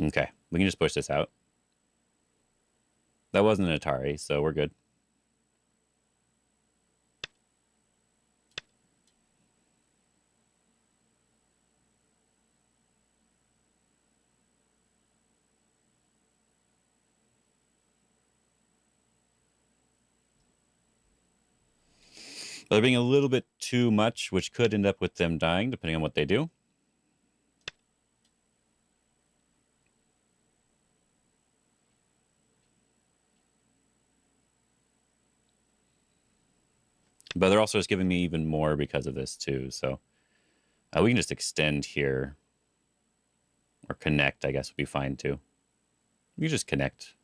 Okay, we can just push this out. That wasn't an Atari, so we're good. But they're being a little bit too much, which could end up with them dying, depending on what they do. But they're also just giving me even more because of this, too. So we can just extend here. Or connect, I guess, would be fine, too. You just connect.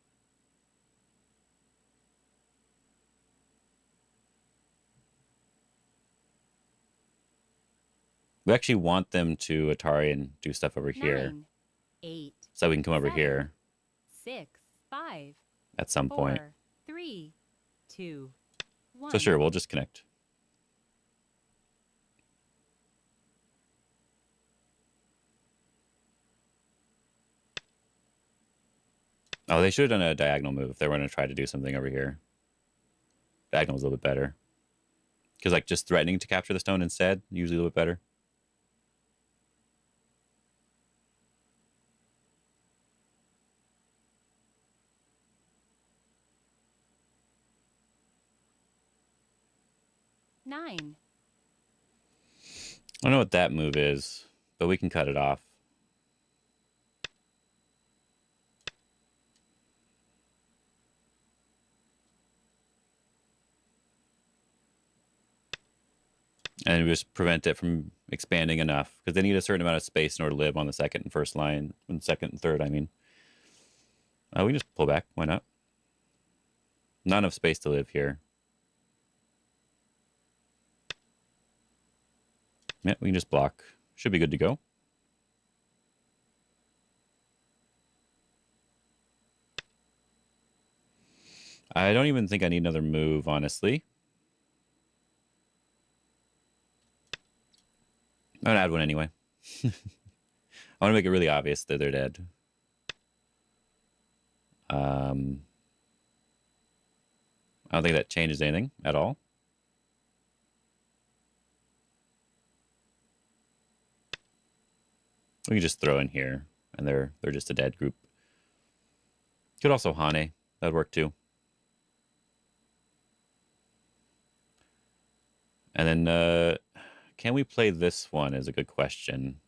We actually want them to Atari and do stuff over here. 9, 8, So we can come over 7, here 6, 5, at some 4, point. 3, 2, 1. So sure, we'll just connect. Oh, they should have done a diagonal move if they were going to try to do something over here. Diagonal's a little bit better. Because, like, just threatening to capture the stone instead, usually a little bit better. Nine. I don't know what that move is, but we can cut it off. And we just prevent it from expanding enough, because they need a certain amount of space in order to live on the second and first line, and second and third, I mean. We can just pull back. Why not? Not enough space to live here. Yeah, we can just block. Should be good to go. I don't even think I need another move, honestly. I'm gonna add one anyway. I want to make it really obvious that they're dead. I don't think that changes anything at all. We can just throw in here, and they're just a dead group. Could also Hane. That'd work too. And then, can we play this one is a good question.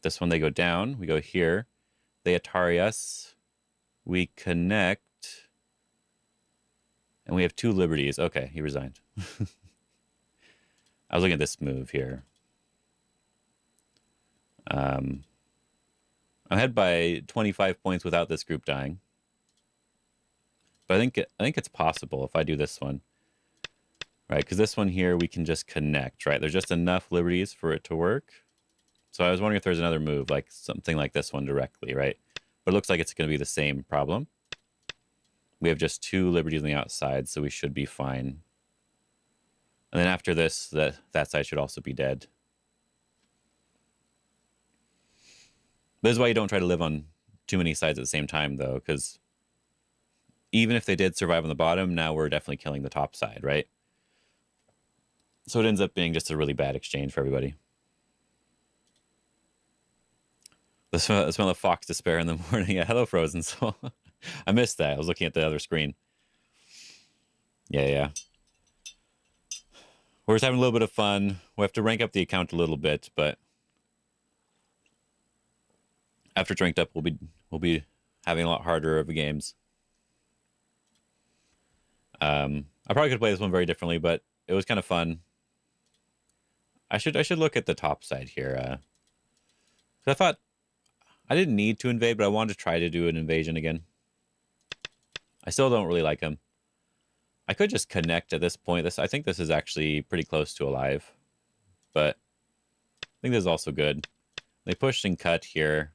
This one, they go down. We go here. They Atari us. We connect. And we have 2 liberties. Okay, he resigned. I was looking at this move here. I'm ahead by 25 points without this group dying. But I think it's possible if I do this one. Right, because this one here, we can just connect, right? There's just enough liberties for it to work. So I was wondering if there's another move, like something like this one directly, right? But it looks like it's going to be the same problem. We have just 2 liberties on the outside, so we should be fine. And then after this, that side should also be dead. This is why you don't try to live on too many sides at the same time, though, because even if they did survive on the bottom, now we're definitely killing the top side, right? So it ends up being just a really bad exchange for everybody. The smell of fox despair in the morning. Yeah, hello, Frozen Soul. I missed that. I was looking at the other screen. Yeah. We're just having a little bit of fun. We have to rank up the account a little bit, but after it's ranked up, we'll be having a lot harder of the games. I probably could play this one very differently, but it was kind of fun. I should look at the top side here. I thought I didn't need to invade, but I wanted to try to do an invasion again. I still don't really like him. I could just connect at this point. I think this is actually pretty close to alive, but I think this is also good. They pushed and cut here.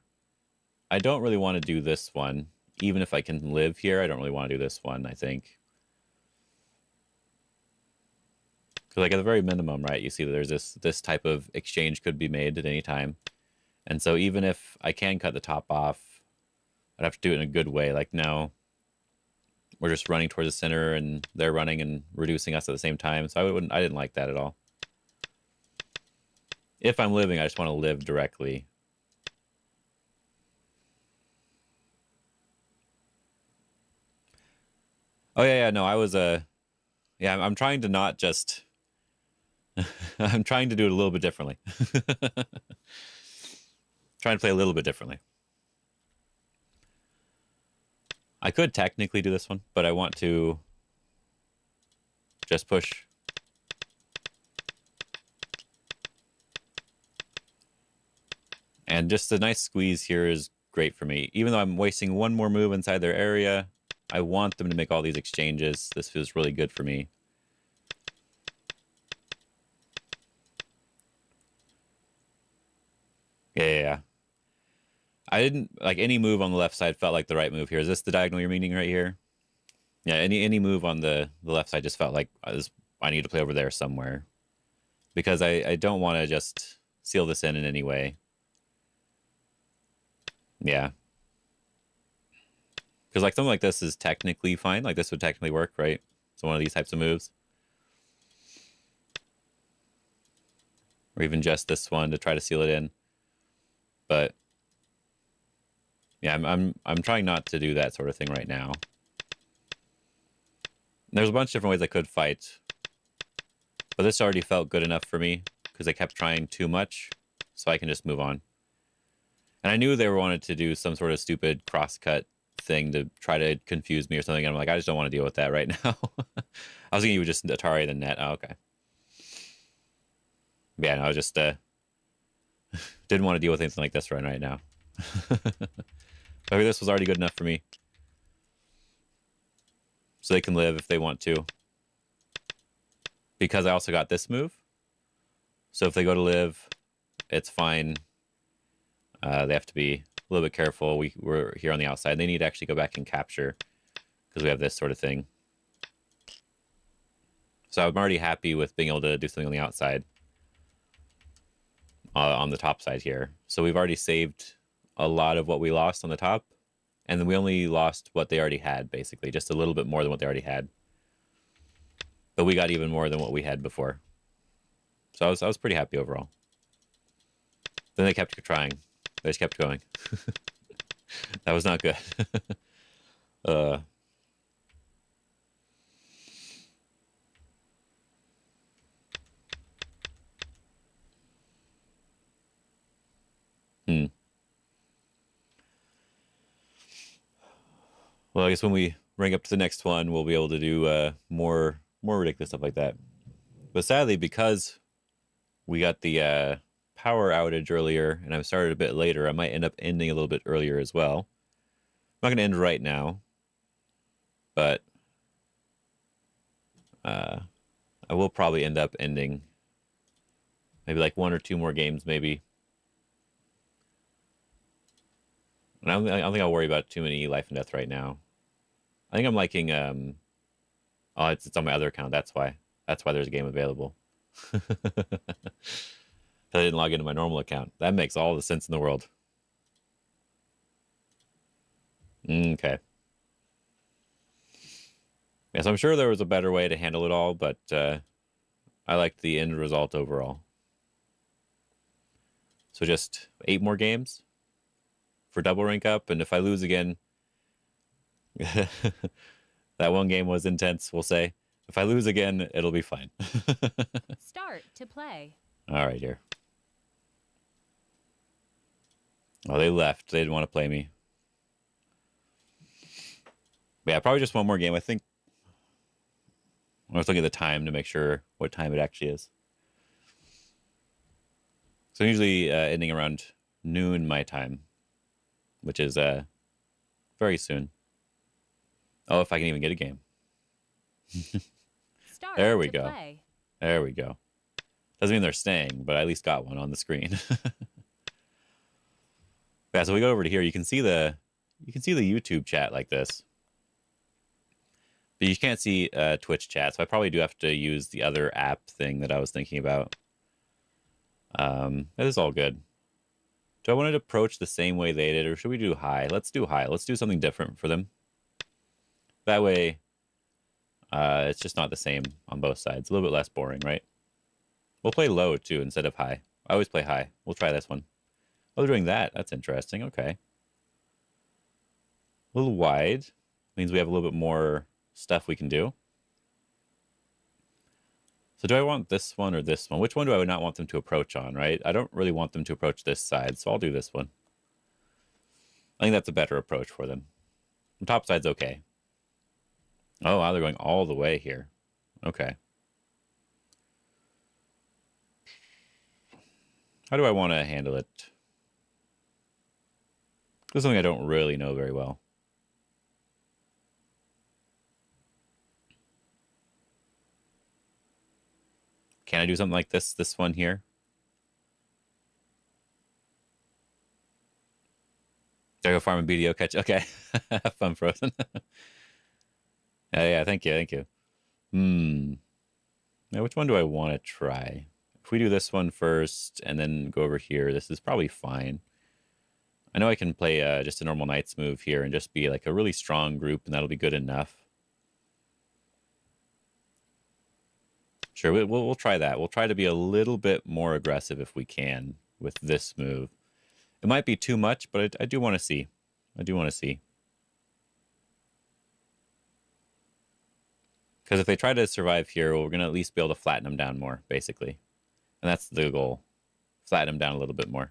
I don't really want to do this one. Even if I can live here, I don't really want to do this one, I think. Because like at the very minimum, right, you see that there's this type of exchange could be made at any time. And so even if I can cut the top off, I'd have to do it in a good way. Like now, we're just running towards the center and they're running and reducing us at the same time. So I didn't like that at all. If I'm living, I just want to live directly. Oh yeah, no, I was yeah, I'm trying to not just I'm trying to do it a little bit differently. Trying to play a little bit differently. I could technically do this one, but I want to just push. And just a nice squeeze here is great for me. Even though I'm wasting one more move inside their area, I want them to make all these exchanges. This feels really good for me. Yeah. I didn't like any move on the left side felt like the right move here. Is this the diagonal you're meaning right here? Yeah, any move on the left side just felt like I need to play over there somewhere. Because I don't want to just seal this in any way. Yeah. Because like something like this is technically fine. Like this would technically work, right? So one of these types of moves. Or even just this one to try to seal it in. But yeah, I'm trying not to do that sort of thing right now. There's a bunch of different ways I could fight. But this already felt good enough for me because I kept trying too much. So I can just move on. And I knew they wanted to do some sort of stupid cross-cut thing to try to confuse me or something. And I'm like, I just don't want to deal with that right now. I was thinking you would just Atari the net. Oh, okay. Yeah, no, I just didn't want to deal with anything like this right now. Maybe this was already good enough for me. So they can live if they want to. Because I also got this move. So if they go to live, it's fine. They have to be a little bit careful. We're here on the outside. They need to actually go back and capture because we have this sort of thing. So I'm already happy with being able to do something on the outside. On the top side here. So we've already saved a lot of what we lost on the top. And then we only lost what they already had, basically. Just a little bit more than what they already had. But we got even more than what we had before. So I was pretty happy overall. Then they kept trying. They just kept going. That was not good. Well, I guess when we rank up to the next one, we'll be able to do more ridiculous stuff like that. But sadly, because we got the power outage earlier, and I started a bit later, I might end up ending a little bit earlier as well. I'm not going to end right now, but I will probably end up ending maybe like 1 or 2 more games, maybe. And I don't think I'll worry about too many life and death right now. I think I'm liking oh, it's on my other account. That's why there's a game available. I didn't log into my normal account. That makes all the sense in the world. Okay. Yeah, so I'm sure there was a better way to handle it all, but I liked the end result overall. So just 8 more games for double rank up, and if I lose again, that one game was intense, we'll say. If I lose again, it'll be fine. Start to play. All right, here. Oh, they left. They didn't want to play me. But yeah, probably just one more game. I think I was looking at the time to make sure what time it actually is. So I'm usually ending around noon my time, which is very soon. Oh, if I can even get a game. Start There we to go. play. There we go. Doesn't mean they're staying, but I at least got one on the screen. Yeah, so we go over to here. You can see the YouTube chat like this, but you can't see Twitch chat. So I probably do have to use the other app thing that I was thinking about. That is all good. Do I want to approach the same way they did, or should we do high? Let's do high. Let's do something different for them. That way, it's just not the same on both sides. A little bit less boring, right? We'll play low, too, instead of high. I always play high. We'll try this one. Oh, they're doing that. That's interesting. Okay. A little wide. Means we have a little bit more stuff we can do. So do I want this one or this one? Which one do I not want them to approach on, right? I don't really want them to approach this side, so I'll do this one. I think that's a better approach for them. The top side's okay. Oh, wow, they're going all the way here. Okay. How do I want to handle it? This is something I don't really know very well. Can I do something like this one here? There go farm and BDO catch. Okay. Have fun, Frozen. Yeah, thank you. Now, which one do I want to try? If we do this one first and then go over here, this is probably fine. I know I can play just a normal Knights move here and just be like a really strong group, and that'll be good enough. Sure, we'll try that. We'll try to be a little bit more aggressive if we can with this move. It might be too much, but I do want to see. I do want to see. Because if they try to survive here, we're going to at least be able to flatten them down more, basically. And that's the goal. Flatten them down a little bit more.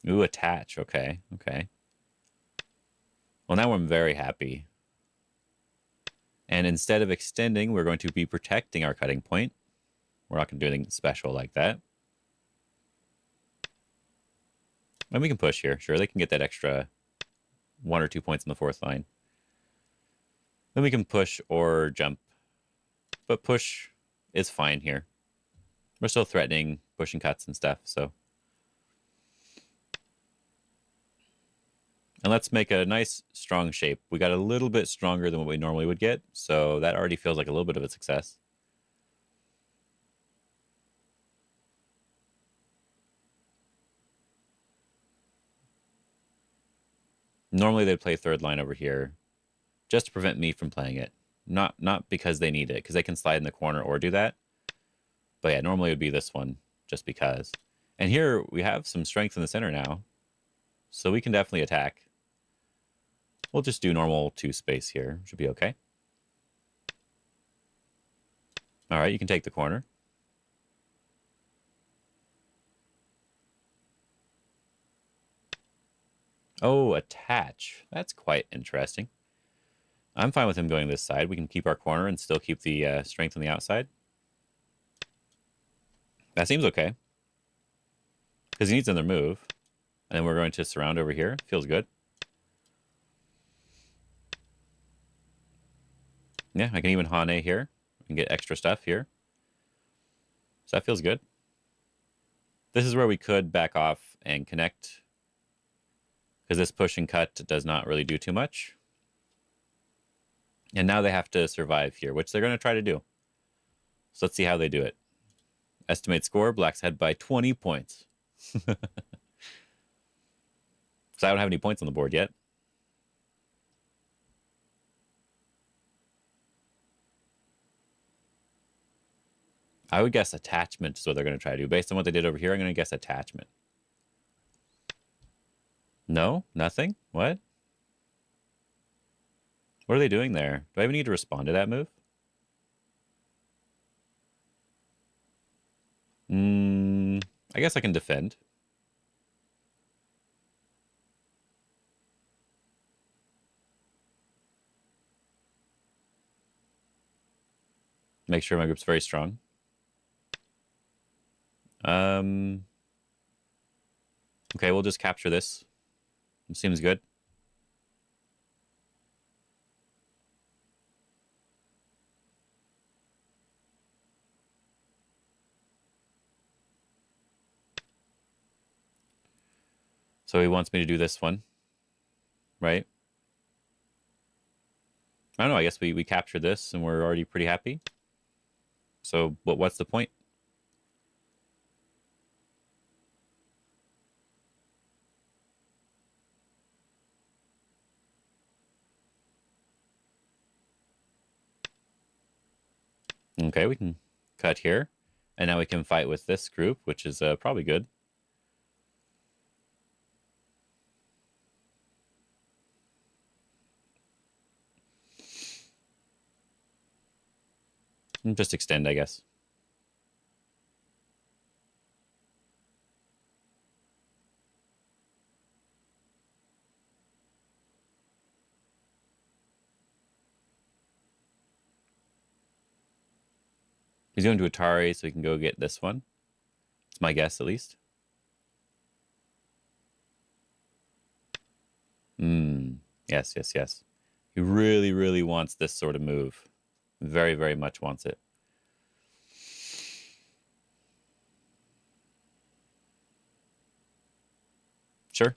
Ooh, attach. Okay. Well, now I'm very happy. And instead of extending, we're going to be protecting our cutting point. We're not going to do anything special like that. And we can push here. Sure, they can get that extra 1 or 2 points in the fourth line. Then we can push or jump. But push is fine here. We're still threatening, pushing cuts and stuff, so. And let's make a nice, strong shape. We got a little bit stronger than what we normally would get, so that already feels like a little bit of a success. Normally they'd play third line over here just to prevent me from playing it. Not because they need it, because they can slide in the corner or do that. But yeah, normally it would be this one, just because. And here we have some strength in the center now, so we can definitely attack. We'll just do normal 2 space here. Should be okay. All right, you can take the corner. Oh, attach. That's quite interesting. I'm fine with him going this side. We can keep our corner and still keep the strength on the outside. That seems okay. Because he needs another move. And then we're going to surround over here. Feels good. Yeah, I can even Hane here and get extra stuff here. So that feels good. This is where we could back off and connect, because this push and cut does not really do too much. And now they have to survive here, which they're going to try to do. So let's see how they do it. Estimate score, Black's ahead by 20 points. So I don't have any points on the board yet. I would guess attachment is what they're going to try to do. Based on what they did over here, I'm going to guess attachment. No? Nothing? What? What are they doing there? Do I even need to respond to that move? I guess I can defend. Make sure my group's very strong. Okay, we'll just capture this. It seems good. So he wants me to do this one, right? I don't know, I guess we capture this and we're already pretty happy. So what's the point? Okay, we can cut here. And now we can fight with this group, which is probably good. Just extend, I guess. He's going to Atari, so we can go get this one. It's my guess, at least. Yes, yes, yes. He really, really wants this sort of move. Very, very much wants it. Sure.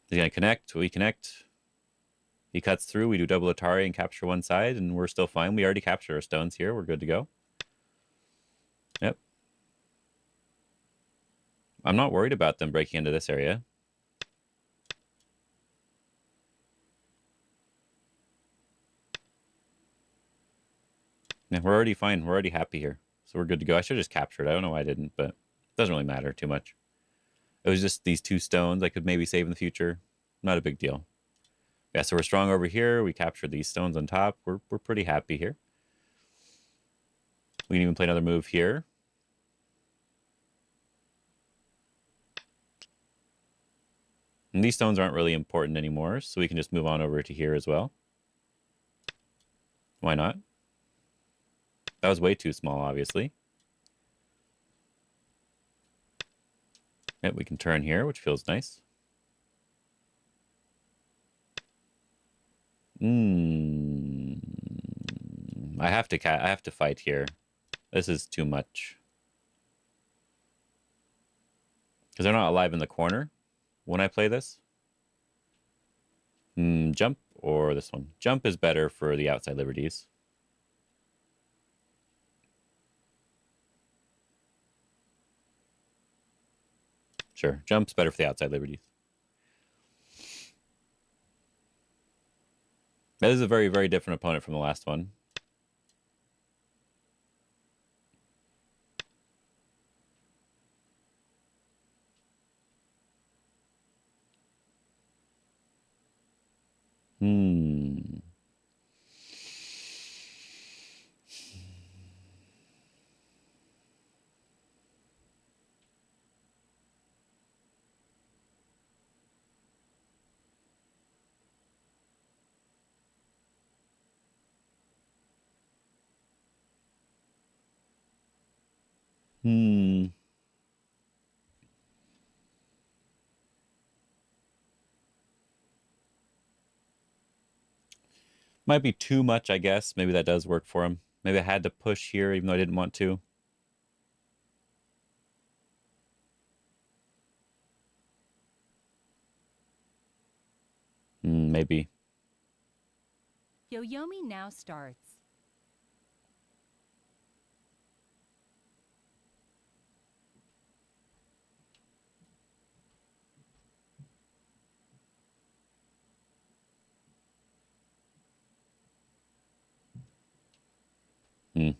He's going to connect. We connect. He cuts through. We do double Atari and capture one side, and we're still fine. We already captured our stones here. We're good to go. Yep. I'm not worried about them breaking into this area. Yeah, we're already fine. We're already happy here. So we're good to go. I should have just captured. I don't know why I didn't, but it doesn't really matter too much. It was just these 2 stones I could maybe save in the future. Not a big deal. Yeah, so we're strong over here. We captured these stones on top. We're pretty happy here. We can even play another move here. And these stones aren't really important anymore, so we can just move on over to here as well. Why not? That was way too small, obviously. Yep, we can turn here, which feels nice. I have to fight here. This is too much. Because they're not alive in the corner when I play this. Jump or this one? Jump is better for the outside liberties. Sure, jump's better for the outside liberties. That is a very, very different opponent from the last one. Might be too much, I guess. Maybe that does work for him. Maybe I had to push here even though I didn't want to. Maybe. Yoyomi now starts.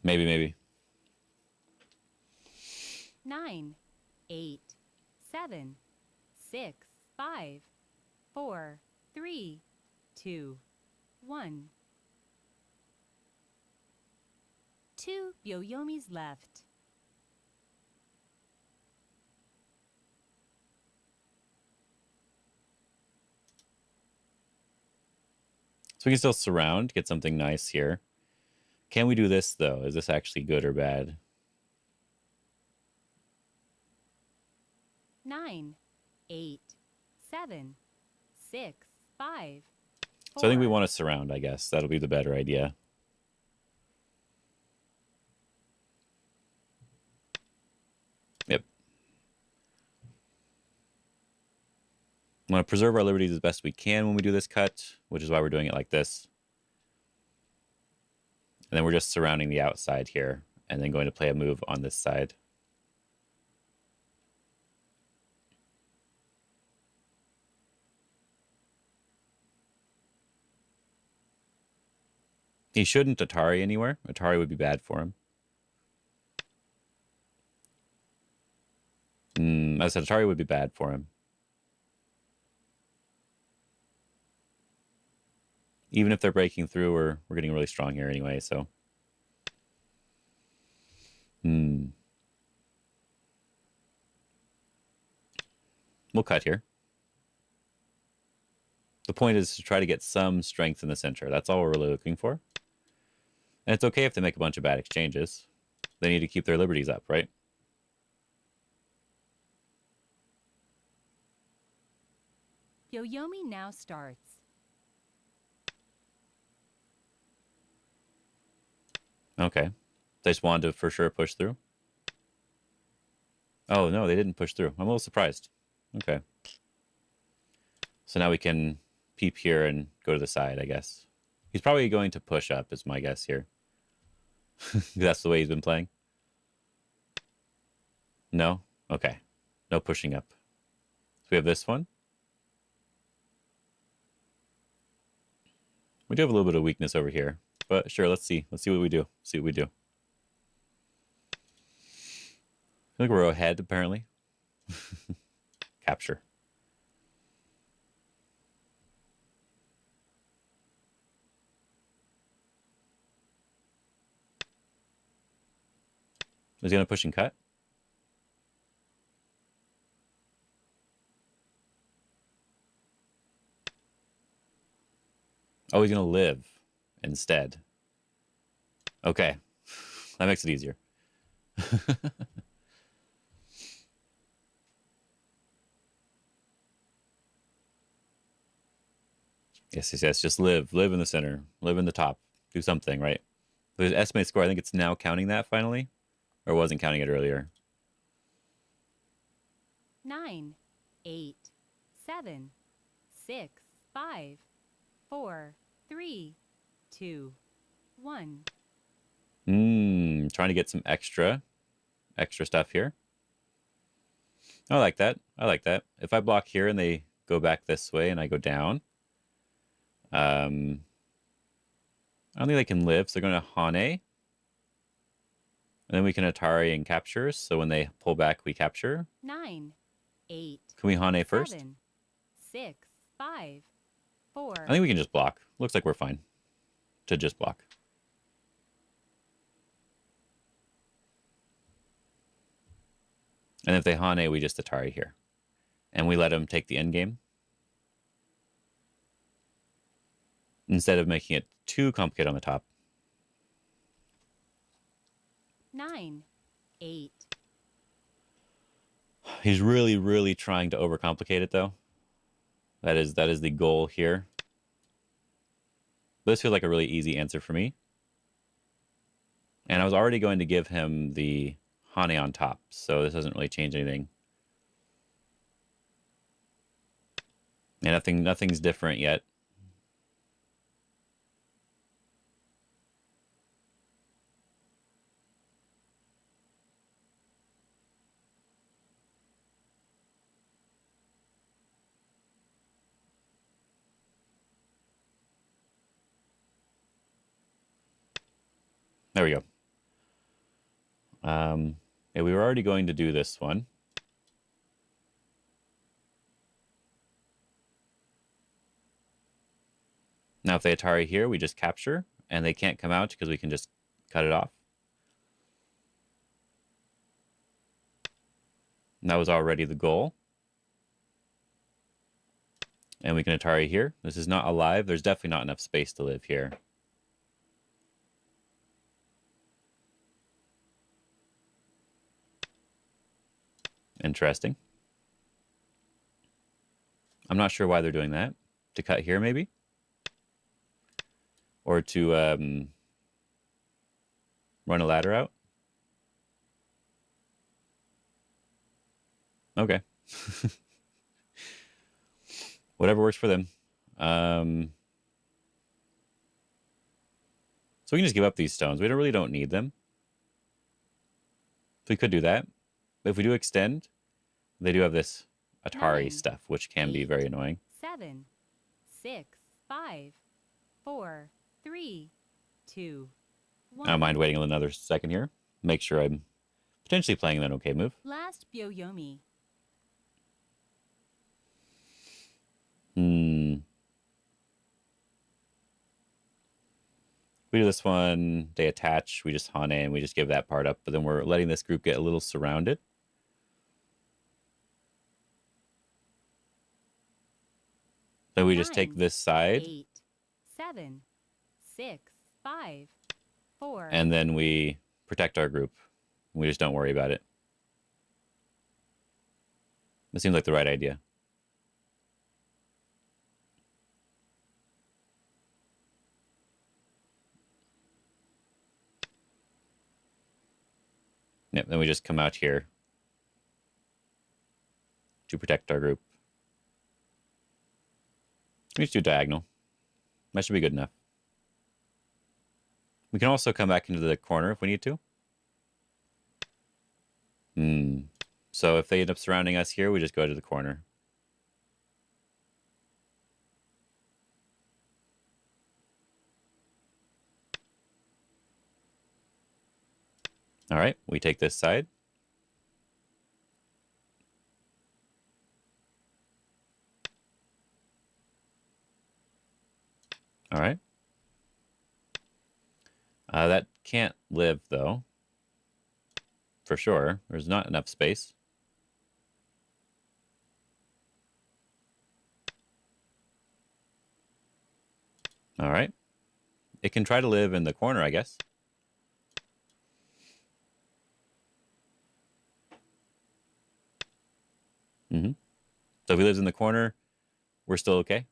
Maybe. 9, 8, 7, 6, 5, 4, 3, 2, 1. 2 Yoyomis left. So we can still surround, get something nice here. Can we do this, though? Is this actually good or bad? 9, 8, 7, 6, 5. So I think we want to surround, I guess. That'll be the better idea. Yep. We want to preserve our liberties as best we can when we do this cut, which is why we're doing it like this. And then we're just surrounding the outside here and then going to play a move on this side. He shouldn't Atari anywhere. Atari would be bad for him. I said Atari would be bad for him. Even if they're breaking through, we're getting really strong here anyway, so. We'll cut here. The point is to try to get some strength in the center. That's all we're really looking for. And it's okay if they make a bunch of bad exchanges. They need to keep their liberties up, right? Yoyomi now starts. Okay. They just wanted to for sure push through. Oh, no, they didn't push through. I'm a little surprised. Okay. So now we can peep here and go to the side, I guess. He's probably going to push up, is my guess here. That's the way he's been playing. No? Okay. No pushing up. So we have this one. We do have a little bit of weakness over here. But sure, let's see. Let's see what we do. See what we do. I think we're ahead, apparently. Capture. Is he going to push and cut? Oh, he's going to live instead. Okay. That makes it easier. Yes, yes, yes. Just live. Live in the center. Live in the top. Do something, right? The estimated score, I think it's now counting that finally. Or wasn't counting it earlier. 9, 8, 7, 6, 5, 4, 3, 2, 1. Trying to get some extra stuff here. I like that. I like that. If I block here and they go back this way and I go down, I don't think they can live, so they're going to Hane. And then we can Atari and capture. So when they pull back, we capture. 9, 8. Can we Hane first? 7, 6, 5, 4. I think we can just block. Looks like we're fine to just block. And if they Hane, we just Atari here. And we let them take the end game. Instead of making it too complicated on the top. 9, 8. He's really, really trying to overcomplicate it, though. That is the goal here. This feels like a really easy answer for me. And I was already going to give him the Hane on top, so this doesn't really change anything. And nothing's different yet. There we go. Yeah, we were already going to do this one. Now, if they Atari here, we just capture, and they can't come out because we can just cut it off. And that was already the goal. And we can Atari here. This is not alive. There's definitely not enough space to live here. Interesting. I'm not sure why they're doing that. To cut here, maybe? Or to run a ladder out? Okay. Whatever works for them. So we can just give up these stones. We really don't need them. So we could do that. But if we do extend, they do have this Atari 9, stuff, which can be very annoying. 7, 6, 5, 4, 3, 2, 1. I don't mind waiting another second here. Make sure I'm potentially playing an okay move. Last Byoyomi. We do this one, they attach, we just Hane, and we just give that part up, but then we're letting this group get a little surrounded. So we just take 9, this side, 8, 7, 6, 5, 4. and then we protect our group. We just don't worry about it. It seems like the right idea. Yep, then we just come out here to protect our group. We just do diagonal. That should be good enough. We can also come back into the corner if we need to. So if they end up surrounding us here, we just go to the corner. All right, we take this side. All right. That can't live, though. For sure. There's not enough space. All right. It can try to live in the corner, I guess. So if he lives in the corner, we're still okay.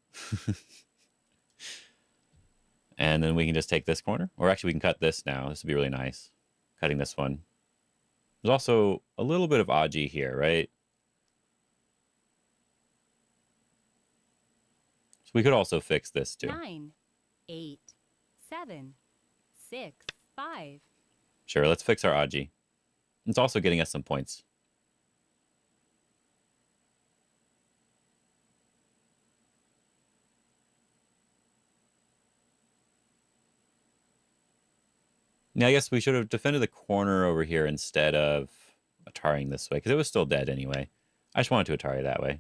And then we can just take this corner. Or actually, we can cut this now. This would be really nice. Cutting this one. There's also a little bit of Aji here, right? So we could also fix this too. 9, 8, 7, 6, 5. Sure, let's fix our Aji. It's also getting us some points. Yeah, I guess we should have defended the corner over here instead of Ataring this way, because it was still dead anyway. I just wanted to Atari that way.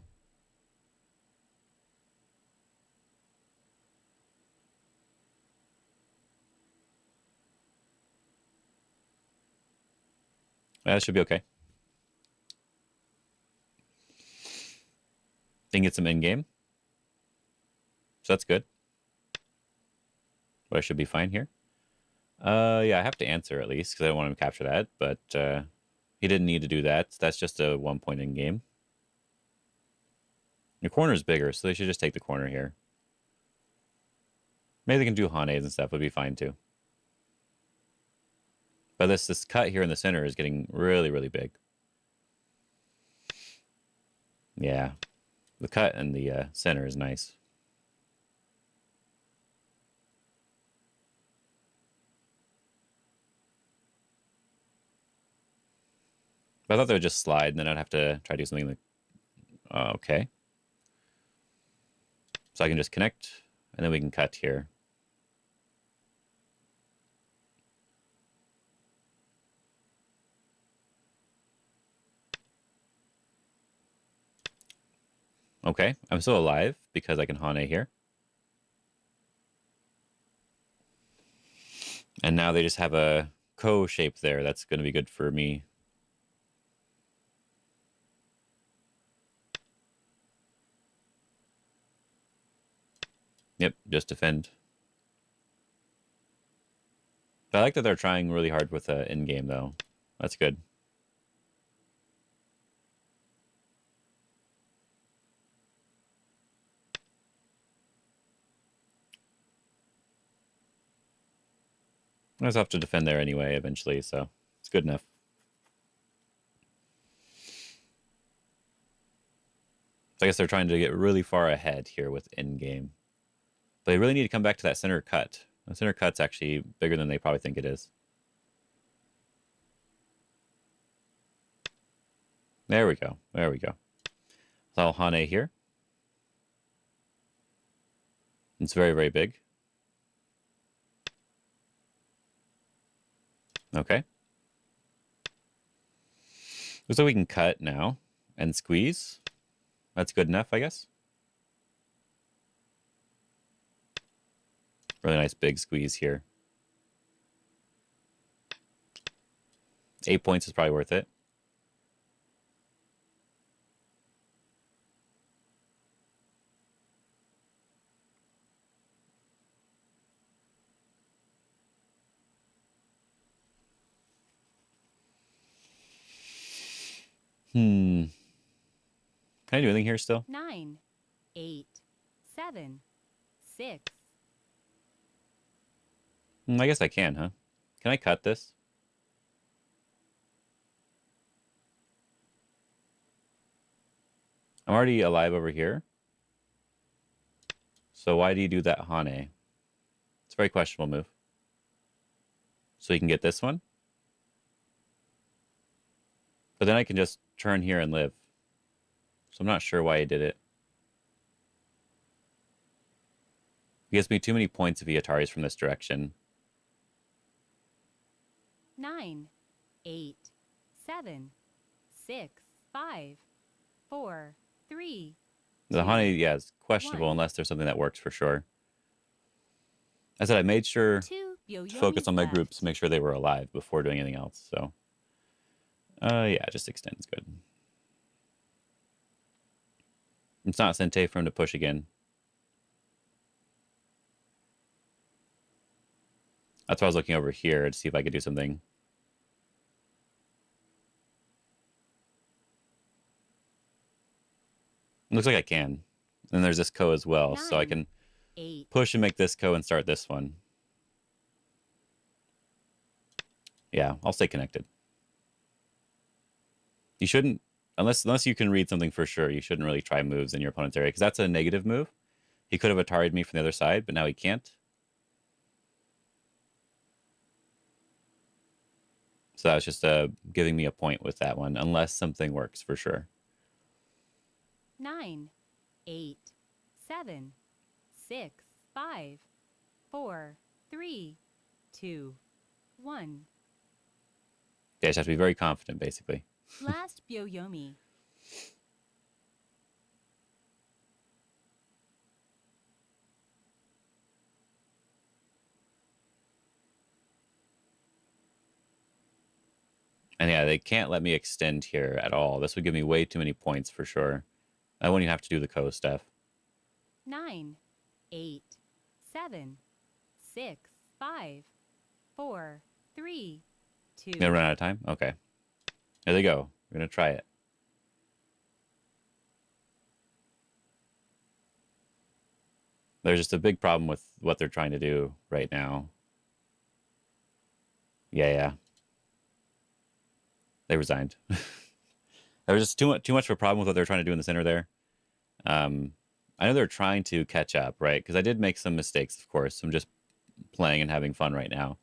That should be okay. Then get some in-game. So that's good. But I should be fine here. Yeah, I have to answer at least, because I don't want him to capture that, but he didn't need to do that. That's just a 1 point in game. Your corner is bigger, so they should just take the corner here. Maybe they can do Hanes and stuff, would be fine too. But this cut here in the center is getting really, really big. Yeah, the cut in the center is nice. But I thought they would just slide, and then I'd have to try to do something like... okay. So I can just connect, and then we can cut here. Okay, I'm still alive because I can Hane here. And now they just have a Ko shape there. That's going to be good for me. Yep, just defend. I like that they're trying really hard with the in-game, though. That's good. I just have to defend there anyway, eventually, so it's good enough. So I guess they're trying to get really far ahead here with in-game. But they really need to come back to that center cut. The center cut's actually bigger than they probably think it is. There we go. There we go. So I'll Hane here. It's very, very big. Okay. So we can cut now and squeeze. That's good enough, I guess. Really nice big squeeze here. 8 points is probably worth it. Can I do anything here still? 9, 8, 7, 6, I guess I can, huh? Can I cut this? I'm already alive over here. So why do you do that, Hane? It's a very questionable move. So you can get this one. But then I can just turn here and live. So I'm not sure why he did it. He gives me too many points if he Ataris from this direction. 9, 8, 7, 6, 5, 4, 3. The 2, Hane, yeah, is questionable 1. unless there's something that works for sure. I said I made sure 2 to focus on my left. groups to make sure they were alive before doing anything else. So, yeah, just extends good. It's not Sente for him to push again. That's why I was looking over here to see if I could do something. Looks like I can. And there's this Ko as well, so I 9, can 8, push and make this Ko and start this one. Yeah, I'll stay connected. You shouldn't, unless you can read something for sure, you shouldn't really try moves in your opponent's area, because that's a negative move. He could have Atari'd me from the other side, but now he can't. So that was just giving me a point with that one, unless something works for sure. 9, 8, 7, 6, 5, 4, 3, 2, 1. Yeah, I just have to be very confident, basically. Last Byoyomi. And yeah, they can't let me extend here at all. This would give me way too many points for sure. I wouldn't even have to do the Ko stuff. 9, 8, 7, 6, 5, 4, 3, 2. Gonna run out of time? Okay. There they go. We're gonna try it. There's just a big problem with what they're trying to do right now. Yeah. They resigned. There was just too much of a problem with what they're trying to do in the center there. I know they're trying to catch up, right? Because I did make some mistakes, of course. I'm just playing and having fun right now.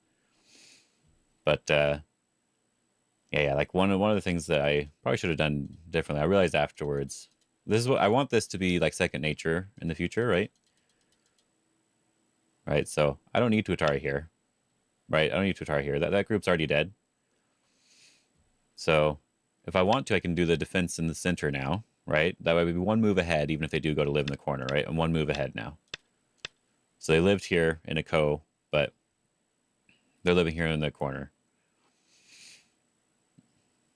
But yeah. Like one of the things that I probably should have done differently. I realized afterwards. This is what I want this to be like second nature in the future, right? Right. So I don't need to Atari here, right? I don't need to Atari here. That group's already dead. So if I want to, I can do the defense in the center now, right? That way we'd be one move ahead, even if they do go to live in the corner, right? I'm one move ahead now. So they lived here in a Ko, but they're living here in the corner.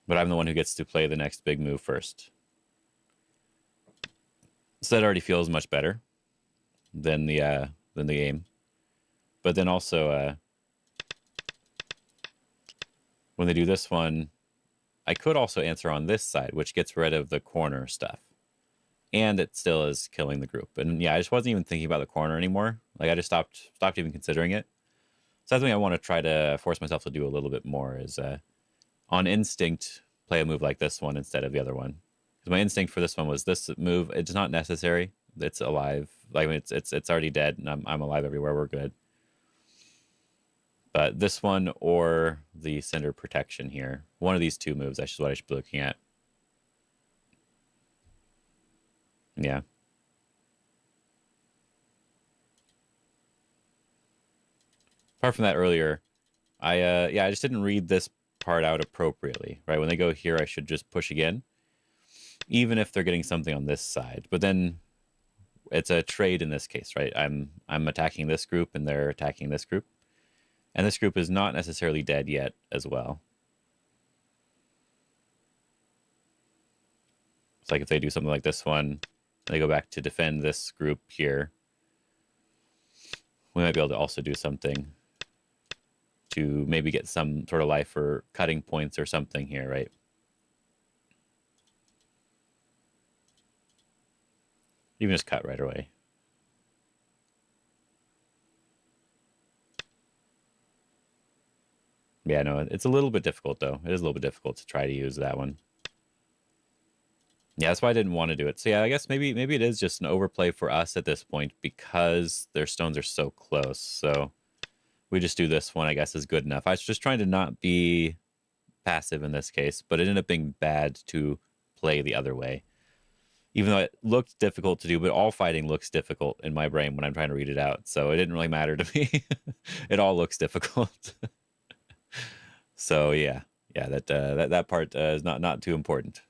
But I'm the one who gets to play the next big move first. So that already feels much better than the game. But then also, when they do this one, I could also answer on this side, which gets rid of the corner stuff. And it still is killing the group. And yeah, I just wasn't even thinking about the corner anymore. Like I just stopped even considering it. So that's something I want to try to force myself to do a little bit more is on instinct, play a move like this one instead of the other one. Because my instinct for this one was this move, it's not necessary. It's alive. Like it's already dead and I'm alive everywhere. We're good. But this one or the center protection here. One of these two moves, that's what I should be looking at. Yeah. Apart from that earlier, I just didn't read this part out appropriately, right? When they go here, I should just push again, even if they're getting something on this side. But then it's a trade in this case, right? I'm attacking this group and they're attacking this group. And this group is not necessarily dead yet as well. It's like if they do something like this one, and they go back to defend this group here, we might be able to also do something to maybe get some sort of life or cutting points or something here, right? Even just cut right away. Yeah, no, it's a little bit difficult, though. It is a little bit difficult to try to use that one. Yeah, that's why I didn't want to do it. So yeah, I guess maybe it is just an overplay for us at this point because their stones are so close. So we just do this one, I guess, is good enough. I was just trying to not be passive in this case, but it ended up being bad to play the other way. Even though it looked difficult to do, but all fighting looks difficult in my brain when I'm trying to read it out. So it didn't really matter to me. It all looks difficult. So yeah, that part is not too important.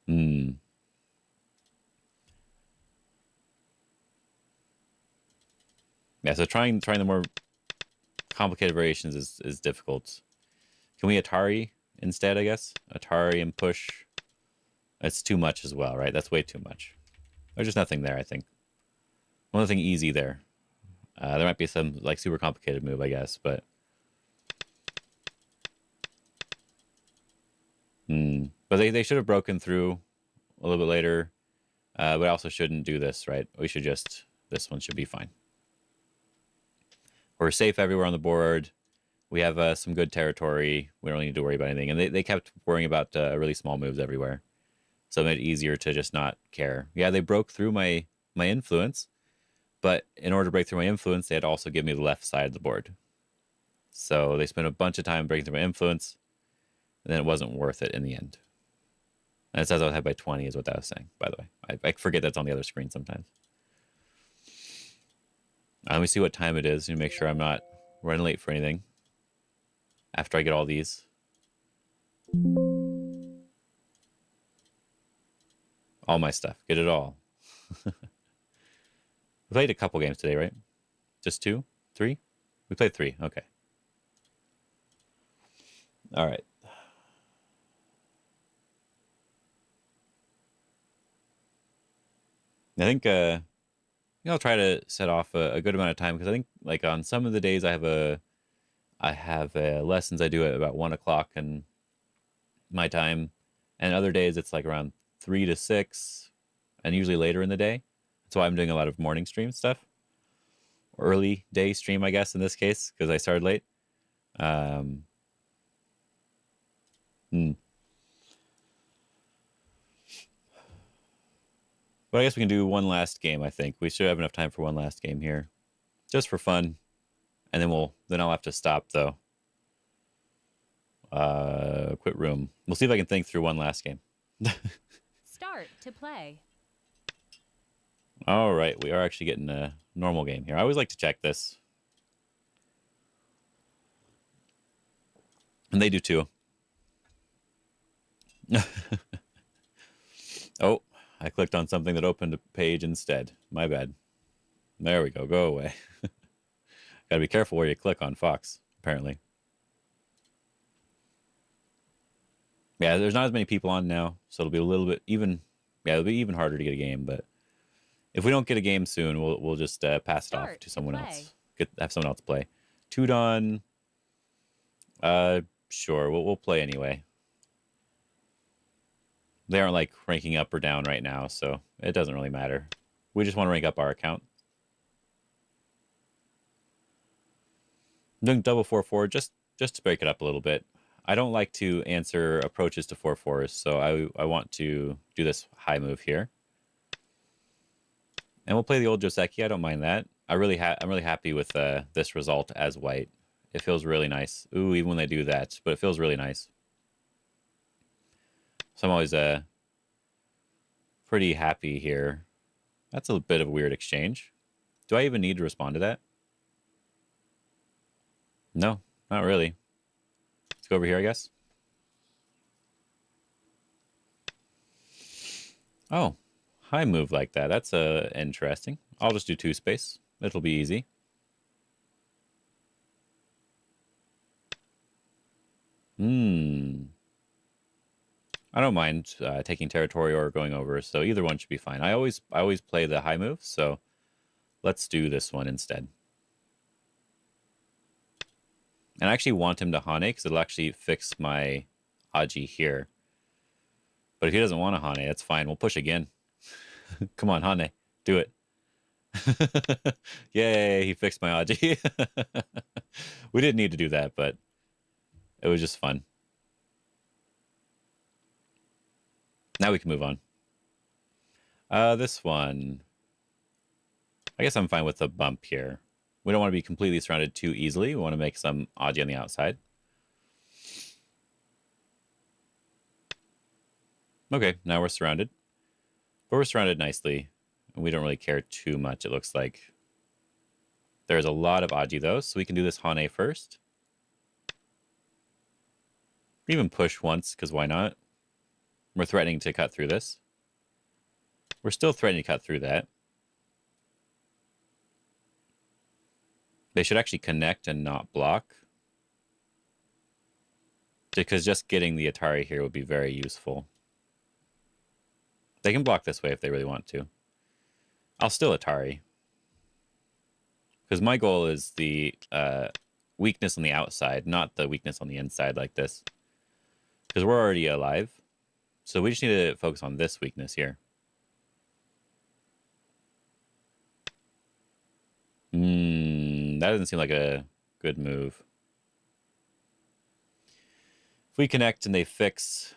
Hmm. Yeah, so trying the more complicated variations is difficult. Can we Atari instead, I guess? Atari and push. That's too much as well, right? That's way too much. There's just nothing there, I think. One thing easy there. There might be some like super complicated move, I guess, but but they should have broken through a little bit later. But I also shouldn't do this, right? We should just this one should be fine. We're safe everywhere on the board. We have some good territory. We don't need to worry about anything. And they kept worrying about really small moves everywhere, so it made it easier to just not care. Yeah, they broke through my influence. But in order to break through my influence, they had to also give me the left side of the board. So they spent a bunch of time breaking through my influence, and then it wasn't worth it in the end. And it says I was ahead by 20 is what that was saying, by the way. I forget that's on the other screen sometimes. Let me see what time it is and make sure I'm not running late for anything after I get all these. All my stuff. Get it all. We played a couple games today, right? Just 2? 3? We played 3. Okay. All right. I think I'll try to set off a good amount of time because I think like on some of the days I have lessons I do at about 1 o'clock and my time, and other days it's like around 3 to 6, and usually later in the day. That's why I'm doing a lot of morning stream stuff. Early day stream, I guess, in this case, because I started late. But I guess we can do one last game, I think. We should have enough time for one last game here. Just for fun. And then I'll have to stop, though. Quit room. We'll see if I can think through one last game. Start to play. All right, we are actually getting a normal game here. I always like to check this. And they do too. Oh, I clicked on something that opened a page instead. My bad. There we go. Go away. Gotta be careful where you click on Fox, apparently. Yeah, there's not as many people on now, so it'll be a little bit even. Yeah, it'll be even harder to get a game, but if we don't get a game soon, we'll just pass it off to someone else. Have someone else play. Tudon. Sure, we'll play anyway. They aren't like ranking up or down right now, so it doesn't really matter. We just want to rank up our account. I'm doing double 4-4 just to break it up a little bit. I don't like to answer approaches to 4-4s, so I want to do this high move here. And we'll play the old Joseki. I don't mind that. I'm really happy with this result as white. It feels really nice. Ooh, even when they do that, but it feels really nice. So I'm always pretty happy here. That's a bit of a weird exchange. Do I even need to respond to that? No, not really. Let's go over here, I guess. Oh, high move like that. That's interesting. I'll just do 2 space. It'll be easy. I don't mind taking territory or going over, so either one should be fine. I always play the high move, so let's do this one instead. And I actually want him to Hane because it'll actually fix my Aji here. But if he doesn't want a Hane, that's fine. We'll push again. Come on, Hane. Do it. Yay, he fixed my Aji. We didn't need to do that, but it was just fun. Now we can move on. This one. I guess I'm fine with the bump here. We don't want to be completely surrounded too easily. We want to make some Aji on the outside. Okay, now we're surrounded. But we're surrounded nicely. And we don't really care too much, it looks like. There's a lot of Aji, though, so we can do this Hane first. Even push once, because why not? We're threatening to cut through this. We're still threatening to cut through that. They should actually connect and not block. Because just getting the Atari here would be very useful. They can block this way if they really want to. I'll still Atari. Because my goal is the weakness on the outside, not the weakness on the inside like this. Because we're already alive. So we just need to focus on this weakness here. That doesn't seem like a good move. If we connect and they fix...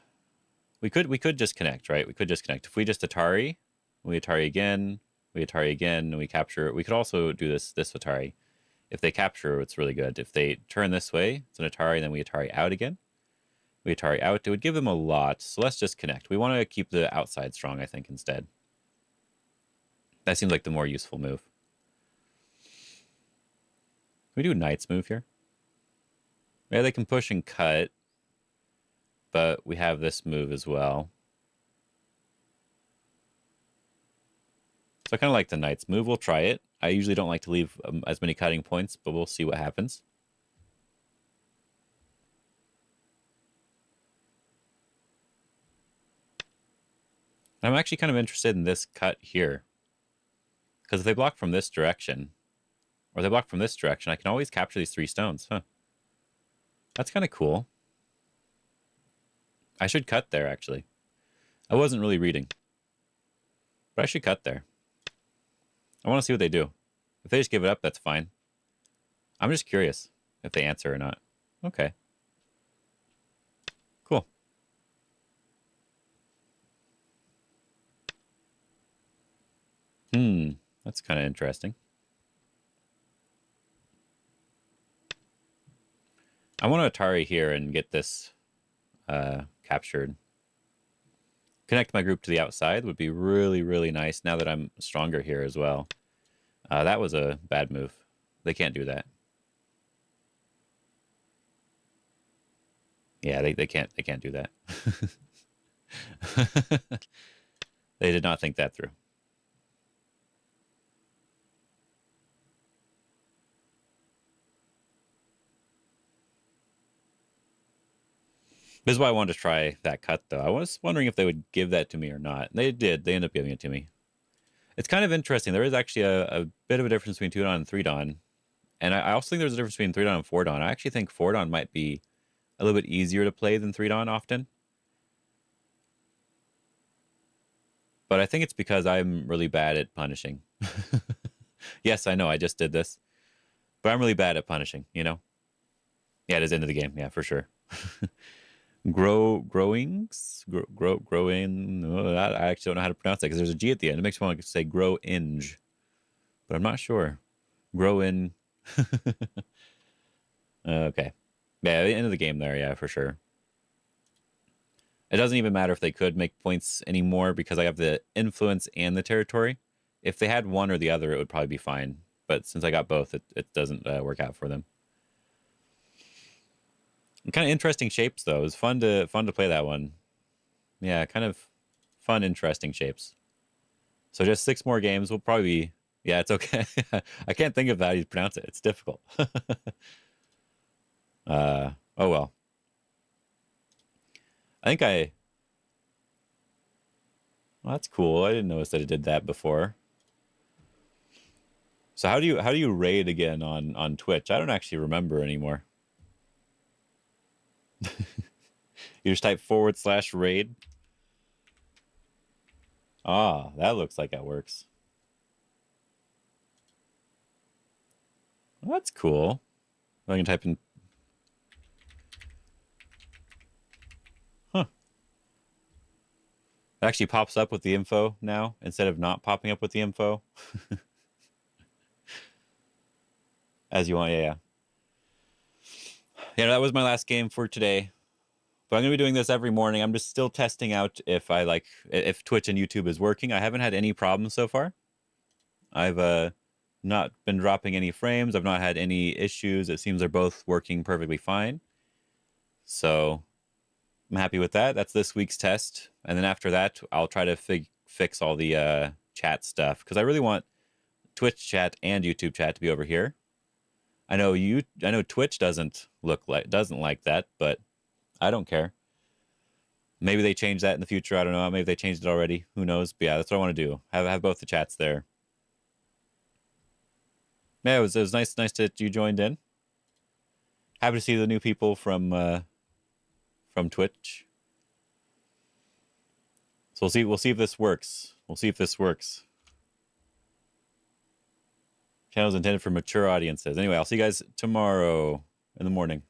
We could just connect, right? We could just connect. If we just Atari, we Atari again, and we capture it. We could also do this Atari. If they capture, it's really good. If they turn this way, it's an Atari, and then we Atari out again. We Atari out. It would give them a lot. So let's just connect. We want to keep the outside strong, I think, instead. That seems like the more useful move. Can we do a Knight's move here? Yeah, they can push and cut. But we have this move as well. So I kind of like the Knight's move. We'll try it. I usually don't like to leave as many cutting points, but we'll see what happens. I'm actually kind of interested in this cut here. Because if they block from this direction, or they block from this direction, I can always capture these 3 stones. Huh. That's kind of cool. I should cut there, actually. I wasn't really reading. But I should cut there. I want to see what they do. If they just give it up, that's fine. I'm just curious if they answer or not. Okay. Cool. That's kind of interesting. I want to Atari here and get this captured. Connect my group to the outside would be really, really nice now that I'm stronger here as well. That was a bad move. They can't do that. Yeah, they can't do that. They did not think that through. This is why I wanted to try that cut, though. I was wondering if they would give that to me or not. They did. They ended up giving it to me. It's kind of interesting. There is actually a bit of a difference between 2 Dan and 3 Dan. And I also think there's a difference between 3 Dan and 4 Dan. I actually think 4 Dan might be a little bit easier to play than 3 Dan often. But I think it's because I'm really bad at punishing. Yes, I know, I just did this. But I'm really bad at punishing, you know? Yeah, it is end of the game. Yeah, for sure. Growing. No, I actually don't know how to pronounce that because there's a G at the end. It makes me want to say grow-inge. But I'm not sure. Grow in. Okay. Yeah, the end of the game there, yeah, for sure. It doesn't even matter if they could make points anymore because I have the influence and the territory. If they had one or the other, it would probably be fine. But since I got both, it doesn't work out for them. Kind of interesting shapes, though. It was fun to play that one. Yeah, kind of fun, interesting shapes. So just 6 more games. We'll probably be... Yeah, it's okay. I can't think of how you pronounce it. It's difficult. Oh, well. I think Well, that's cool. I didn't notice that it did that before. So how do you raid again on Twitch? I don't actually remember anymore. You just type /raid. Ah, that looks like that works. Well, that's cool. I can type in. Huh. It actually pops up with the info now instead of not popping up with the info. As you want, yeah. Yeah, that was my last game for today. But I'm going to be doing this every morning. I'm just still testing out if Twitch and YouTube is working. I haven't had any problems so far. I've not been dropping any frames. I've not had any issues. It seems they're both working perfectly fine. So I'm happy with that. That's this week's test. And then after that, I'll try to fix all the chat stuff because I really want Twitch chat and YouTube chat to be over here. I know Twitch doesn't like that, but I don't care. Maybe they change that in the future. I don't know. Maybe they changed it already. Who knows? But yeah, that's what I want to do. Have both the chats there. Yeah, it was nice that you joined in. Happy to see the new people from Twitch. So we'll see if this works. Channel's intended for mature audiences. Anyway, I'll see you guys tomorrow in the morning.